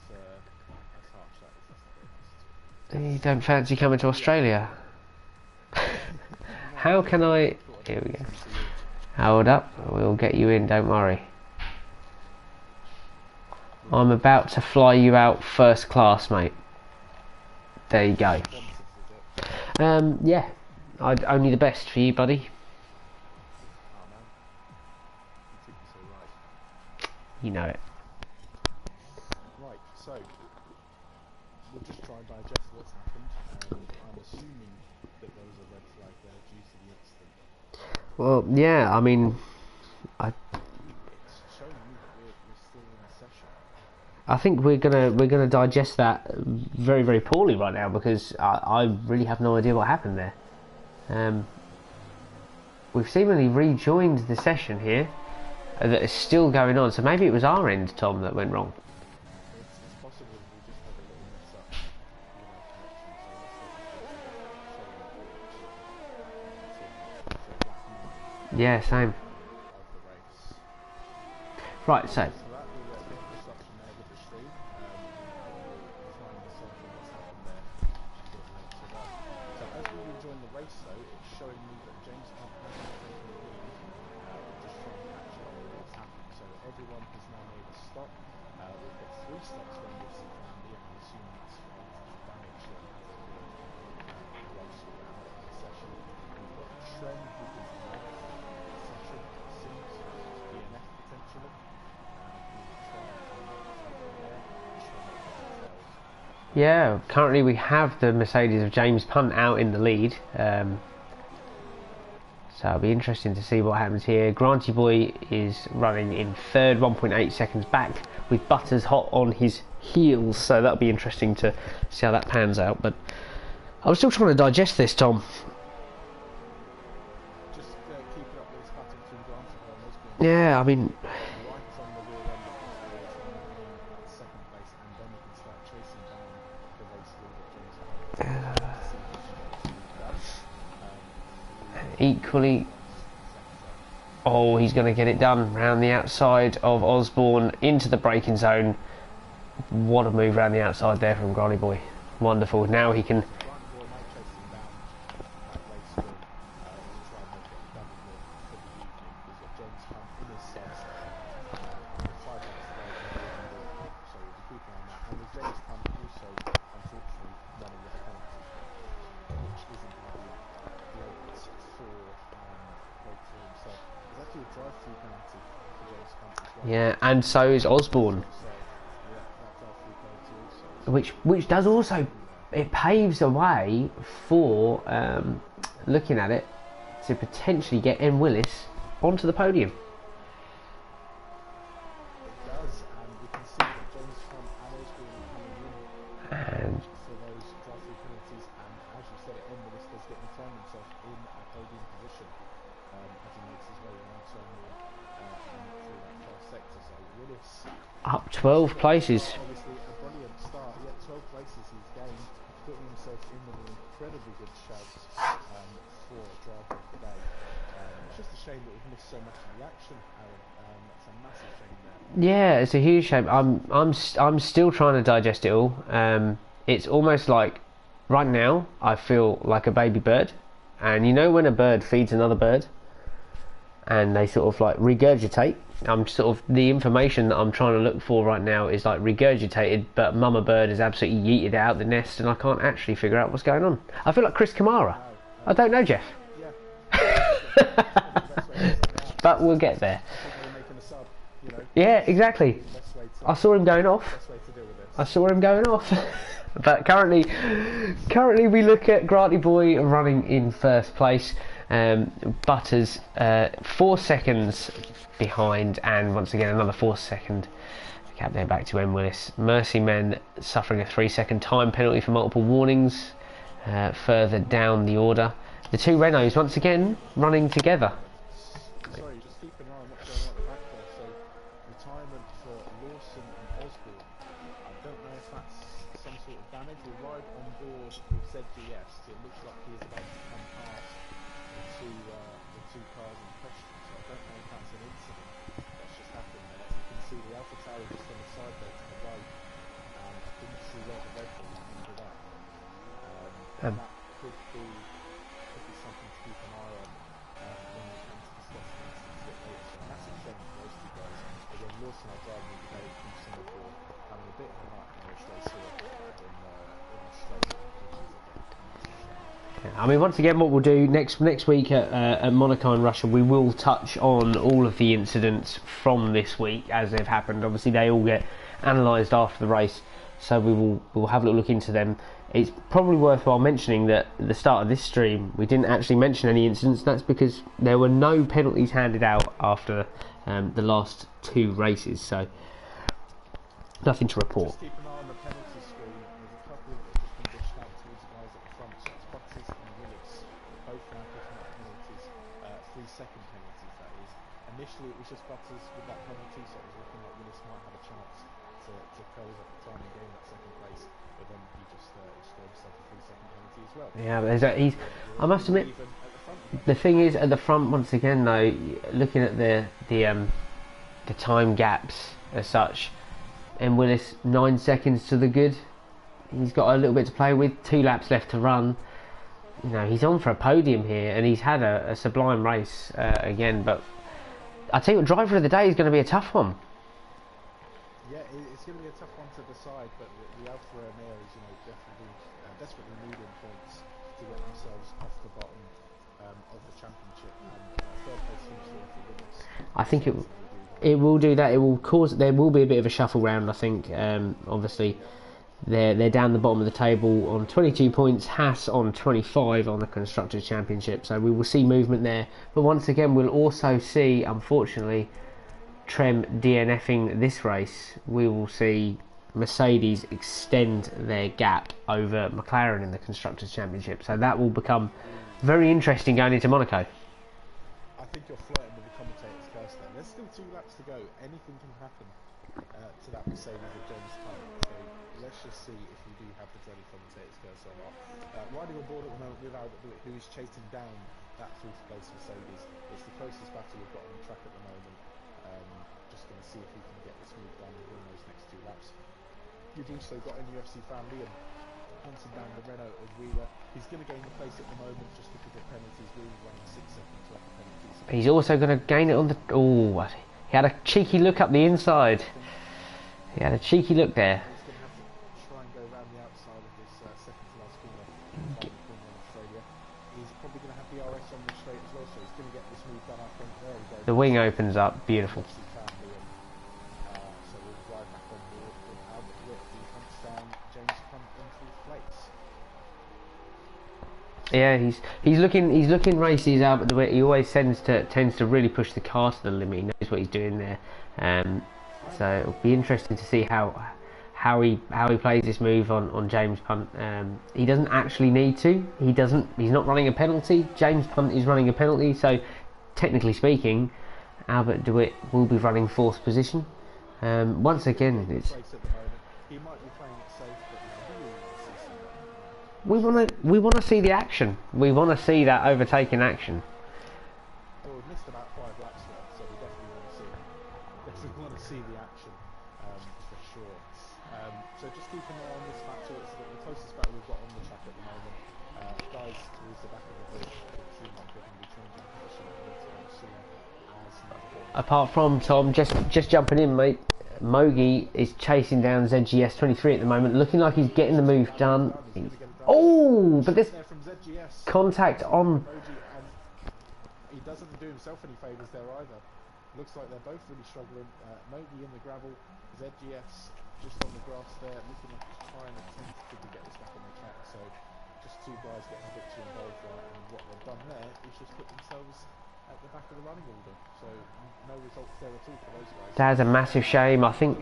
that's harsh. That's not very nice. You don't fancy coming to Australia? How can I? Here we go. Hold up, we'll get you in, don't worry. I'm about to fly you out first class, mate. There you go. Yeah, only the best for you, buddy. You know it. Right, so we'll just try and digest what's happened. I'm assuming that there was a red flag there due to the incident. Well, yeah, I mean, It's showing me that we're still in a session. I think we're gonna digest that very, very poorly right now because I really have no idea what happened there. We've seemingly rejoined the session here that is still going on, so maybe it was our end, Tom, that went wrong. It's possible we just had a little mess up with our connection, so Yeah, same. of the race. Right, so So that will bit of disruption there with the stream. We'll try and decipher what's happened there a bit later on. So as we rejoin the race though, it's showing me that James Hunt hasn't taken the lead. We're just trying to catch up with what's happened. So everyone has now made a stop. We've got 3 stops going with the family, and I'm assuming that's damage that hasn't been gross around the session. We've got Trem who is left the session, it seems, DNF potentially. yeah, currently we have the Mercedes of James Punt out in the lead. So it'll be interesting to see what happens here. Granty Boy is running in third, 1.8 seconds back, with Butters hot on his heels. So that'll be interesting to see how that pans out. But I'm still trying to digest this, Tom. Just keep it up with this battle between Granty Boy and Osborne. Yeah, I mean, Right on the rear end of this race, in that second place, and then we can start chasing down the race leader, James Hunt. equally. Oh, he's going to get it done round the outside of Osborne into the braking zone. What a move round the outside there from Granny Boy. Wonderful. Now he can. Yeah, and so is Osborne. Which does also, it paves a way for, looking at it, to potentially get M. Willis onto the podium. It does, and we can see that James Hunt and Osborne are coming in And for those drive-through penalties, and as you said, M. Willis does get find himself in a podium position as he makes his way around turn one and through that first sector. So Willis up 12 places. obviously a brilliant start. Yeah, 12 places he's gained, putting himself in with an incredibly good shout for a driver of the day. unfortunately. The action, Aaron, that's a massive shame there. Yeah, it's a huge shame. I'm still trying to digest it all. It's almost like right now I feel like a baby bird, and you know when a bird feeds another bird, and they sort of like regurgitate. I'm sort of the information that I'm trying to look for right now is like regurgitated, but mama bird has absolutely yeeted it out the nest, and I can't actually figure out what's going on. I feel like Chris Kamara. I don't know, Jeff. Yeah. But we'll get there. I think they were making a sub, you know. Yeah, exactly. Best way to, I saw him going off. best way to deal with this. I saw him going off. But currently we look at Granty Boy running in first place. Butters 4 seconds behind, and once again another 4 second gap there back to M Willis. Mercy Men suffering a 3 second time penalty for multiple warnings further down the order. The two Renaults once again running together. Sorry, just keep an eye on what's going on at the back there. So, retirement for Lawson and Osborne. I don't know if that's some sort of damage. We're right on board with ZGS. It looks like he is about to come past the two cars in question. So I don't know if that's an incident that's just happened there. You can see the Alpha Tower just on the side there to the right. I didn't see where the red one ended up. That could be something to keep an eye on when we come to discuss the incidents a bit later. So a massive shame for those two guys. But then Lawson are driving today from Singapore, having a bit of a nightmare as they saw in Australia. I mean, once again, what we'll do next week at Monaco and Russia, we will touch on all of the incidents from this week as they've happened. Obviously, they all get analysed after the race, so we'll have a little look into them. It's probably worthwhile mentioning that at the start of this stream, we didn't actually mention any incidents. That's because there were no penalties handed out after the last two races, so nothing to report. Just keep an eye on the penalty screen. There's a couple that have just been dished out towards the guys at the front. So it's Butters and Willis, both now picking up penalties, 3 second penalties that is. Initially it was just Butters with that penalty, so it was looking like Willis might have a chance to close up the time and gain that second place, but then he just gave himself a 3 second penalty as well. Yeah, but I must admit, the thing is at the front once again though, looking at the time gaps as such, and Willis 9 seconds to the good. He's got a little bit to play with. 2 laps left to run. You know, he's on for a podium here, and he's had a sublime race again. But I tell you what, driver of the day is going to be a tough one. Yeah, it's going to be a tough one to decide. But the Alfa Romeos, you know, desperately needing points to get themselves off the bottom of the championship. And third place seems to for Willis. I think it will do that. It will cause. There will be a bit of a shuffle round. I think. Obviously, they're down the bottom of the table on 22 points. Haas on 25 on the Constructors' Championship. So we will see movement there. But once again, we'll also see, unfortunately, Trem DNFing this race. We will see Mercedes extend their gap over McLaren in the Constructors' Championship. So that will become very interesting going into Monaco. I think you're flirting with the commentator's curse there. There's still 2 laps to go. Anything can happen to that Mercedes of James Hunt. So let's just see if we do have the dreaded commentator's curse or not. Riding on board at the moment with Albert Dewitt, who is chasing down that 4th place Mercedes. It's the closest battle we've got on the track at the moment. Just going to see if we can get this move done and win those next 2 laps. You've also got NUFC fan Liam hunting down the Renault of Wheeler. He's going to gain the place at the moment just because of penalties. Wheeler's running 6 seconds off the penalties. He's also going to gain it on the... Oh, he had a cheeky look up the inside. He had a cheeky look there. He's going to have to try and go around the outside of this second to last corner, final corner in Australia. He's probably going to have the RS on the straight as well, so he's going to get this move done, I think. There we go. The wing opens up, beautiful. So we'll ride back on board with Albert Witt, who hunts down James Hunt in 4th place. Yeah, he's looking racy as Albert Dewitt. He always tends to really push the car to the limit. He knows what he's doing there. So it'll be interesting to see how he plays this move on James Punt. He doesn't actually need to. He's not running a penalty. James Punt is running a penalty. So technically speaking, Albert Dewitt will be running 4th position. Once again, it's. He might be playing it safe, but we want to see the action. We want to see that overtaking action. well, we've missed about 5 laps left. we want to see the action for sure. So just keep an eye on this battle. It's the closest battle we've got on the track at the moment. Guys towards the back of the grid, it seems like they're going to be changing position anytime soon. Apart from Tom, just jumping in, mate. Mogi is chasing down ZGS 23 at the moment, looking like he's getting the move done. Oh, but this contact on. He doesn't do himself any favours there either. Looks like they're both really struggling. Mogi in the gravel, ZGS just on the grass there, looking like he's trying to tentatively get this back on the track. So just two guys getting a bit too involved there, and what they've done there is just put themselves at the back of the running order. So no results there at all for those guys. That's a massive shame. I think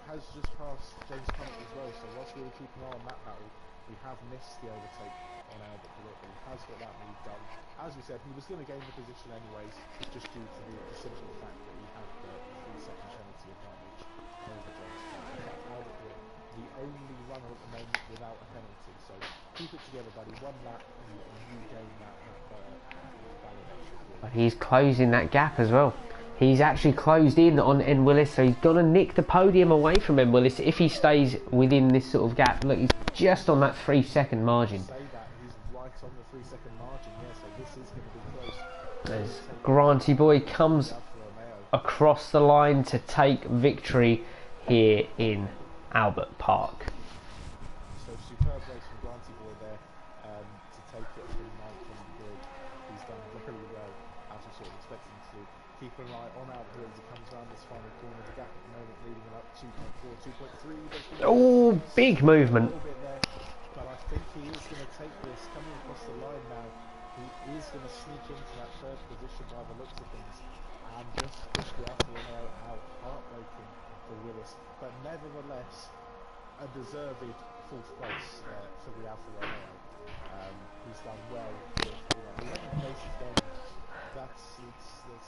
has just passed James Connick as well. So whilst we were keeping an eye on that battle, we have missed the overtake on Albert Bullitt, but he has got that move done. As we said, he was going to gain the position anyways, just due to the simple fact that he had the 3-second penalty advantage over James Connick. Albert Bullitt, the only runner at the moment without a penalty. So keep it together, buddy. One lap and you gain that validation. he's closing that gap as well. He's actually closed in on N Willis, so he's going to nick the podium away from N Willis if he stays within this sort of gap. Look, he's just on that 3-second margin. Say that, he's right on the 3-second margin, yeah, so this is going to be close. As Granty Boy comes across the line to take victory here in Albert Park. So superb race from Granty Boy there to take it from 9th on the grid. He's done very well, as we sort of expected him to. Keep an eye on Albert as he comes around this final corner. The gap at the moment leading him up 2.4, 2.3. Oh, big movement. There, but I think he is going to take this coming across the line now. He is going to sneak into that third position by the looks of things and just push the Alfa Romeo out. Heartbreaking for Willis, but nevertheless a deserved fourth place for the Alfa Romeo. He's done well with 11 places done. That's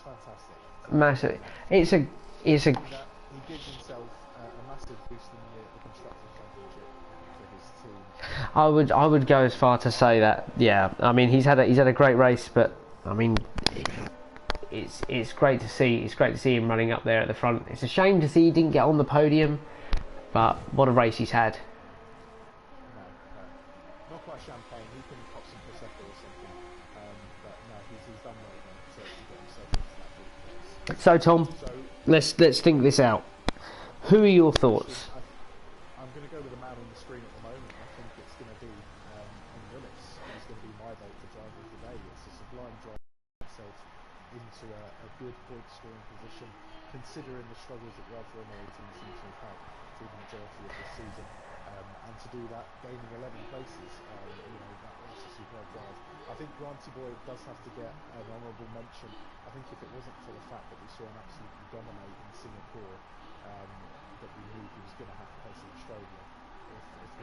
fantastic. Massive. It's a. He gives himself a massive boost in the constructors championship for his team. I would go as far to say that. Yeah, I mean he's had a great race, but I mean it's great to see. It's great to see him running up there at the front. It's a shame to see he didn't get on the podium, but what a race he's had. No. Not quite champagne. He can pop some prosecco or something. But no, he's done well then to get himself into that fourth place. So Tom, let's think this out. Who are your thoughts? I'm going to go with the man on the screen at the moment. I think it's going to be N Willis. He's going to be my vote for driver of the day. It's a sublime drive himself into a good point scoring position, considering the struggles that the Alfa Romeo team seem to have had through the majority of this season. And to do that, gaining 11 places, that's a superb drive. I think Granty Boy does have to get an honourable mention. I think if it wasn't for the fact that we saw him absolutely dominate in Singapore, that we knew he was going to have to face in Australia.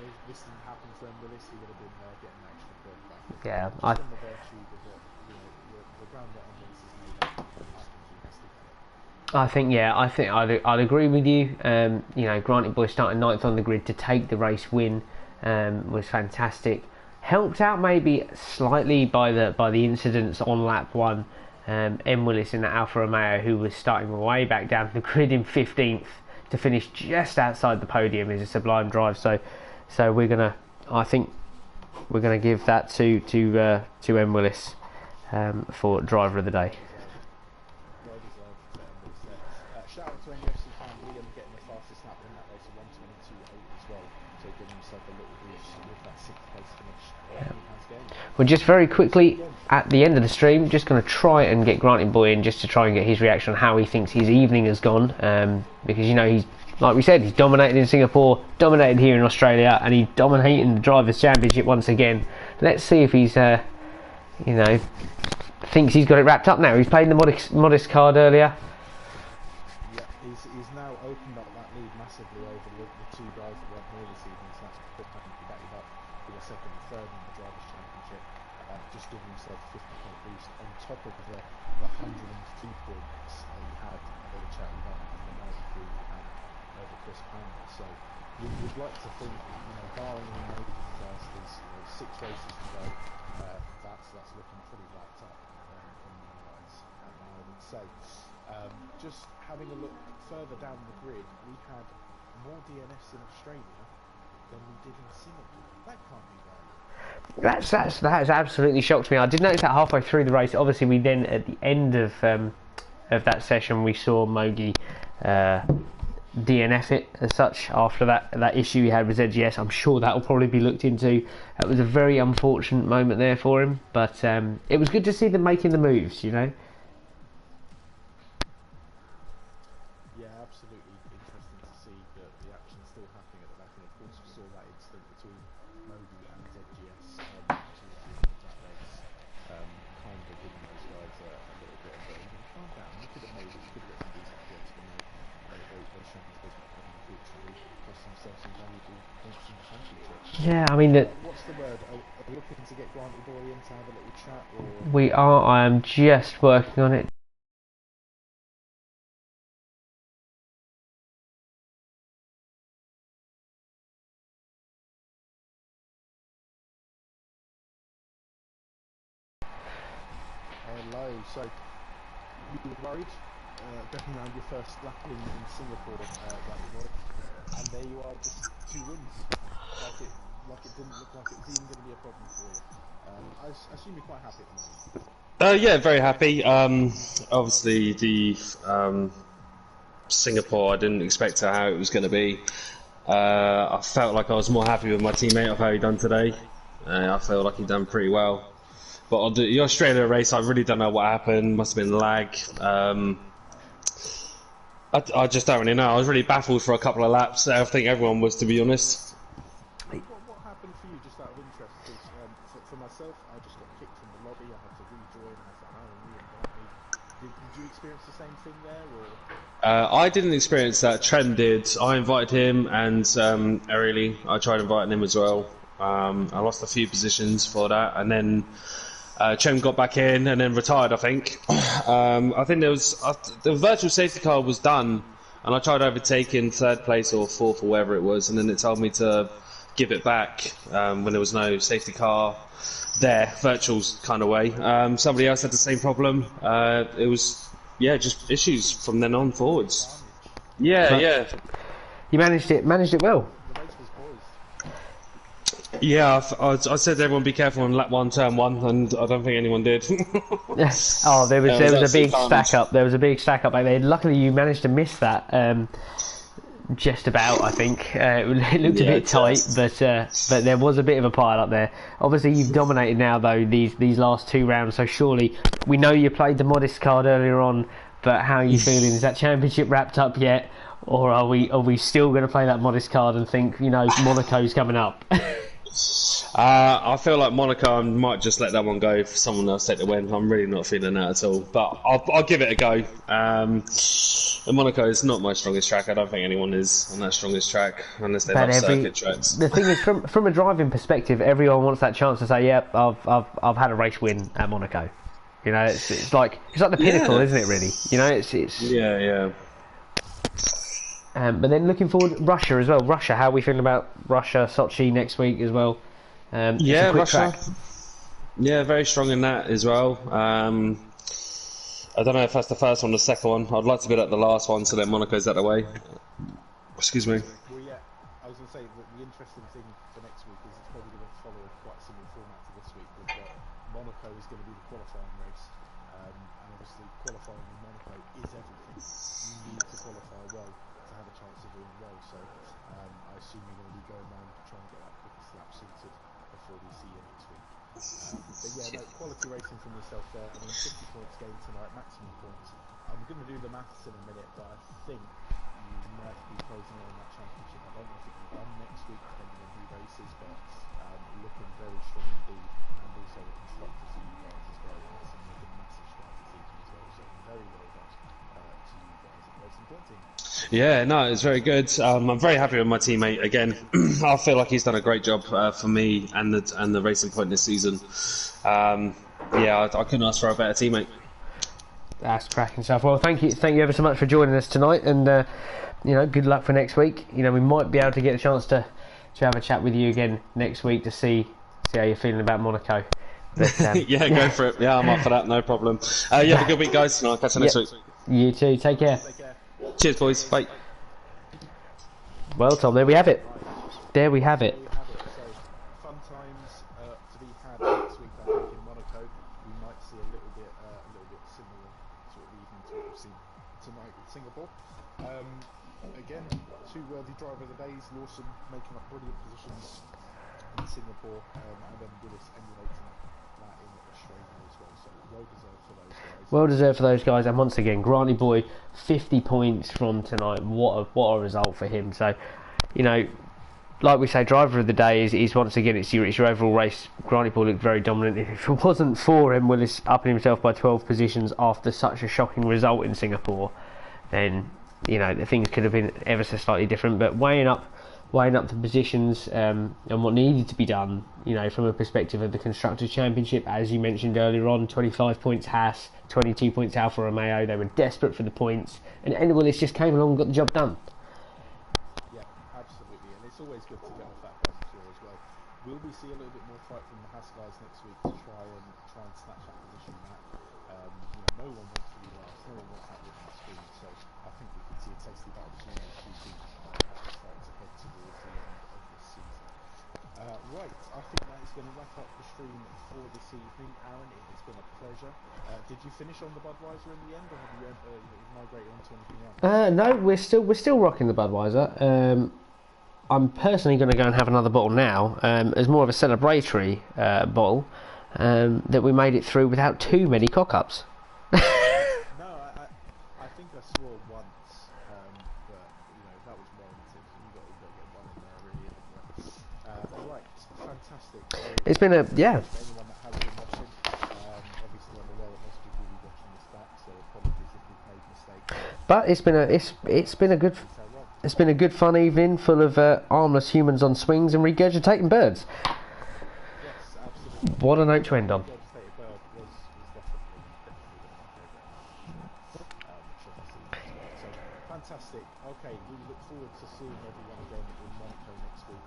If this didn't happen for him, Willis, he would have been getting an extra point back. Yeah, on the virtue of what the ground that Willis has made up, I think he has to get it. I think I'd agree with you. Granty Boy starting 9th on the grid to take the race win was fantastic. Helped out maybe slightly by the incidents on lap 1. M Willis in the Alfa Romeo, who was starting way back down the grid in 15th to finish just outside the podium, is a sublime drive. So I think we're gonna give that to M Willis for driver of the day. Shout out to any FC fan, Liam getting the fastest lap in that race of 1:22.8 as well, so giving himself a little boost with that 6th place finish in his game. Well, just very quickly at the end of the stream, just going to try and get Granty Boy in just to try and get his reaction on how he thinks his evening has gone, because he's, like we said, he's dominated in Singapore, dominated here in Australia, and he's dominating the Drivers' Championship once again. Let's see if he's thinks he's got it wrapped up now. He's played the modest card earlier. He's now opened up that lead massively over the two guys that weren't here this evening, so that's good. He backed it up with a 2nd and 3rd in the Drivers' Championship, just giving himself a 50-point boost on top of the 102 points he had over the charity belt and the 93 he had over Chris Palmer. So you'd like to think, barring any major disasters, 6 races to go, that's looking pretty wrapped up in my eyes, I would say. Just having a look further down the grid, we had more DNFs in Australia than we did in Singapore. That can't be right. That has absolutely shocked me. I did notice that halfway through the race. Obviously, we then at the end of that session we saw Mogi DNF it as such after that issue he had with ZGS. I'm sure that will probably be looked into. That was a very unfortunate moment there for him, but it was good to see them making the moves, you know. Yeah, absolutely interesting to see that the action still happening at the back, and of course we saw that incident between Mogi and ZGS towards the end of that race, kind of giving those guys a little bit of a calm down. You could have made it, you could have got some decent points, but no, they shouldn't have, unfortunately cost themselves some valuable points in the championship. Yeah, I mean what's the word? Are we looking to get Granty Boy in to have a little chat? Or we are. I am just working on it. Hello. So you were worried going around your first lap in Singapore, Granty Boy, and there you are, just 2 wins. Like it didn't look like it was even going to be a problem for you. I assume you're quite happy at the moment. Yeah, very happy. Obviously, the Singapore, I didn't expect how it was going to be. I felt like I was more happy with my teammate of how he done today. I felt like he done pretty well. But on the Australia race, I really don't know what happened. Must have been lag. I just don't really know. I was really baffled for a couple of laps. I think everyone was, to be honest. What happened for you, just out of interest? Because for myself, I just got kicked from the lobby. I had to rejoin. I was like, oh, re-invite me. Did you experience the same thing there, or? I didn't experience that. Trent did. I invited him, and Aureli, I tried inviting him as well. I lost a few positions for that, and then Trent got back in and then retired, I think. I think the virtual safety car was done, and I tried overtaking 3rd place or 4th or wherever it was, and then it told me to give it back when there was no safety car there, virtuals kind of way. Somebody else had the same problem. It was, just issues from then on forwards. Yeah. You managed it well. The race was poised. Yeah, I said to everyone be careful on lap 1, turn 1, and I don't think anyone did. Oh, there was a big carnage. stack up. There was a big stack up back there. Luckily, you managed to miss that. Just about, I think. It looked a bit tight, but there was a bit of a pile up there. Obviously, you've dominated now, though, these last 2 rounds, so surely we know you played the modest card earlier on, but how are you feeling? Is that championship wrapped up yet? Or are we still going to play that modest card and think, Monaco's coming up? I feel like Monaco, I might just let that one go for someone else take the win. I'm really not feeling that at all, but I'll give it a go. Monaco is not my strongest track. I don't think anyone is on that strongest track unless they have circuit tracks. The thing is, from a driving perspective, everyone wants that chance to say, "Yep, I've had a race win at Monaco." It's like the pinnacle, isn't it? Really, it's yeah. But then looking forward, Russia as well. Russia, how are we feeling about Russia, Sochi next week as well? Yeah, Russia. Track. Yeah, very strong in that as well. I don't know if that's the first one or the second one. I'd like to be at the last one, so then Monaco's out of the way. Excuse me. Well, yeah, I was going to say that the interesting thing for next week is it's probably going to follow quite a similar format to this week. We've got Monaco is going to be the qualifying race, and obviously qualifying in Monaco is everything. You need to qualify well to have a chance of doing well. So I assume you're going to be going around trying to get that quickest lap sorted before we see you next week. But yeah, quality racing from yourself there. I mean, 50 points gained tonight, maximum points. I'm going to do the maths in a minute, but I think you might be closing in on that championship. I don't know if it can be done next week, depending on who races, but looking very strong indeed. And also the constructors of you guys as well. That's another massive strike this season as well. So very well done to you guys and Racing Point team. Yeah, no, it's very good. I'm very happy with my teammate again. I feel like he's done a great job for me and the Racing Point this season. I couldn't ask for a better teammate. That's cracking stuff. Well, thank you ever so much for joining us tonight, and good luck for next week. We might be able to get a chance to have a chat with you again next week to see how you're feeling about Monaco. But, Go for it. Yeah, I'm up for that. No problem. You have a good week, guys. And I'll catch you next week. You too. Take care. Take care. Cheers, boys. Bye. Well, Tom, there we have it. There we have it. There you have it. So, fun times to be had next week, I think, in Monaco. We might see a little bit similar sort of evening to what we've seen tonight in Singapore. Again, two worthy driver of the days. Lawson making up brilliant positions in Singapore, and then Willis emulating that in Australia as well. So, well deserved for those guys. Well deserved for those guys, and once again, Granny Boy, 50 points from tonight. What a result for him. So, you know, like we say, driver of the day is once again it's your overall race. Granny Boy looked very dominant. If it wasn't for M. Willis upping himself by 12 positions after such a shocking result in Singapore, then you know the things could have been ever so slightly different. But weighing up the positions and what needed to be done, you know, from a perspective of the Constructors' Championship, as you mentioned earlier on, 25 points Haas, 22 points Alfa Romeo. They were desperate for the points, and Willis just came along and got the job done. Yeah, absolutely, and it's always good to get off that first floor as well. Will we see a little bit more fight from the Haas guys next week to try and snatch that position back? No one wants to be last, no one wants that win on the screen, so I think we could see a tasty battle between those two teams as we start to head towards the end of this season. Right, I think that is going to wrap up the stream for this evening. Aaron, it has been a pleasure. Did you finish on the Budweiser in the end, or have you migrated on to anything else? No, we're still rocking the Budweiser. I'm personally going to go and have another bottle now, as more of a celebratory bottle, that we made it through without too many cock-ups. No, I think I swore once, but that was warranted. You've got to get one in there, really. Right, fantastic. So, It's been a yeah. anyone that has been watching, obviously I'm aware that most people will be watching this back, so apologies if we've made mistakes. But it's been a good fun evening full of armless humans on swings and regurgitating birds. Yes, absolutely. What a note to end on. Devastated Bird was definitely one of my favourite. So fantastic. Okay, we look forward to seeing everyone again in Monaco next week.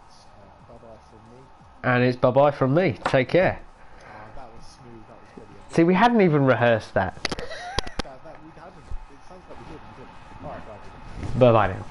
It's bye bye from me. And it's bye bye from me. Take care. That was smooth. That was brilliant. See, we hadn't even rehearsed that. We hadn't. It sounds like we did. All right, bye. Bye bye now.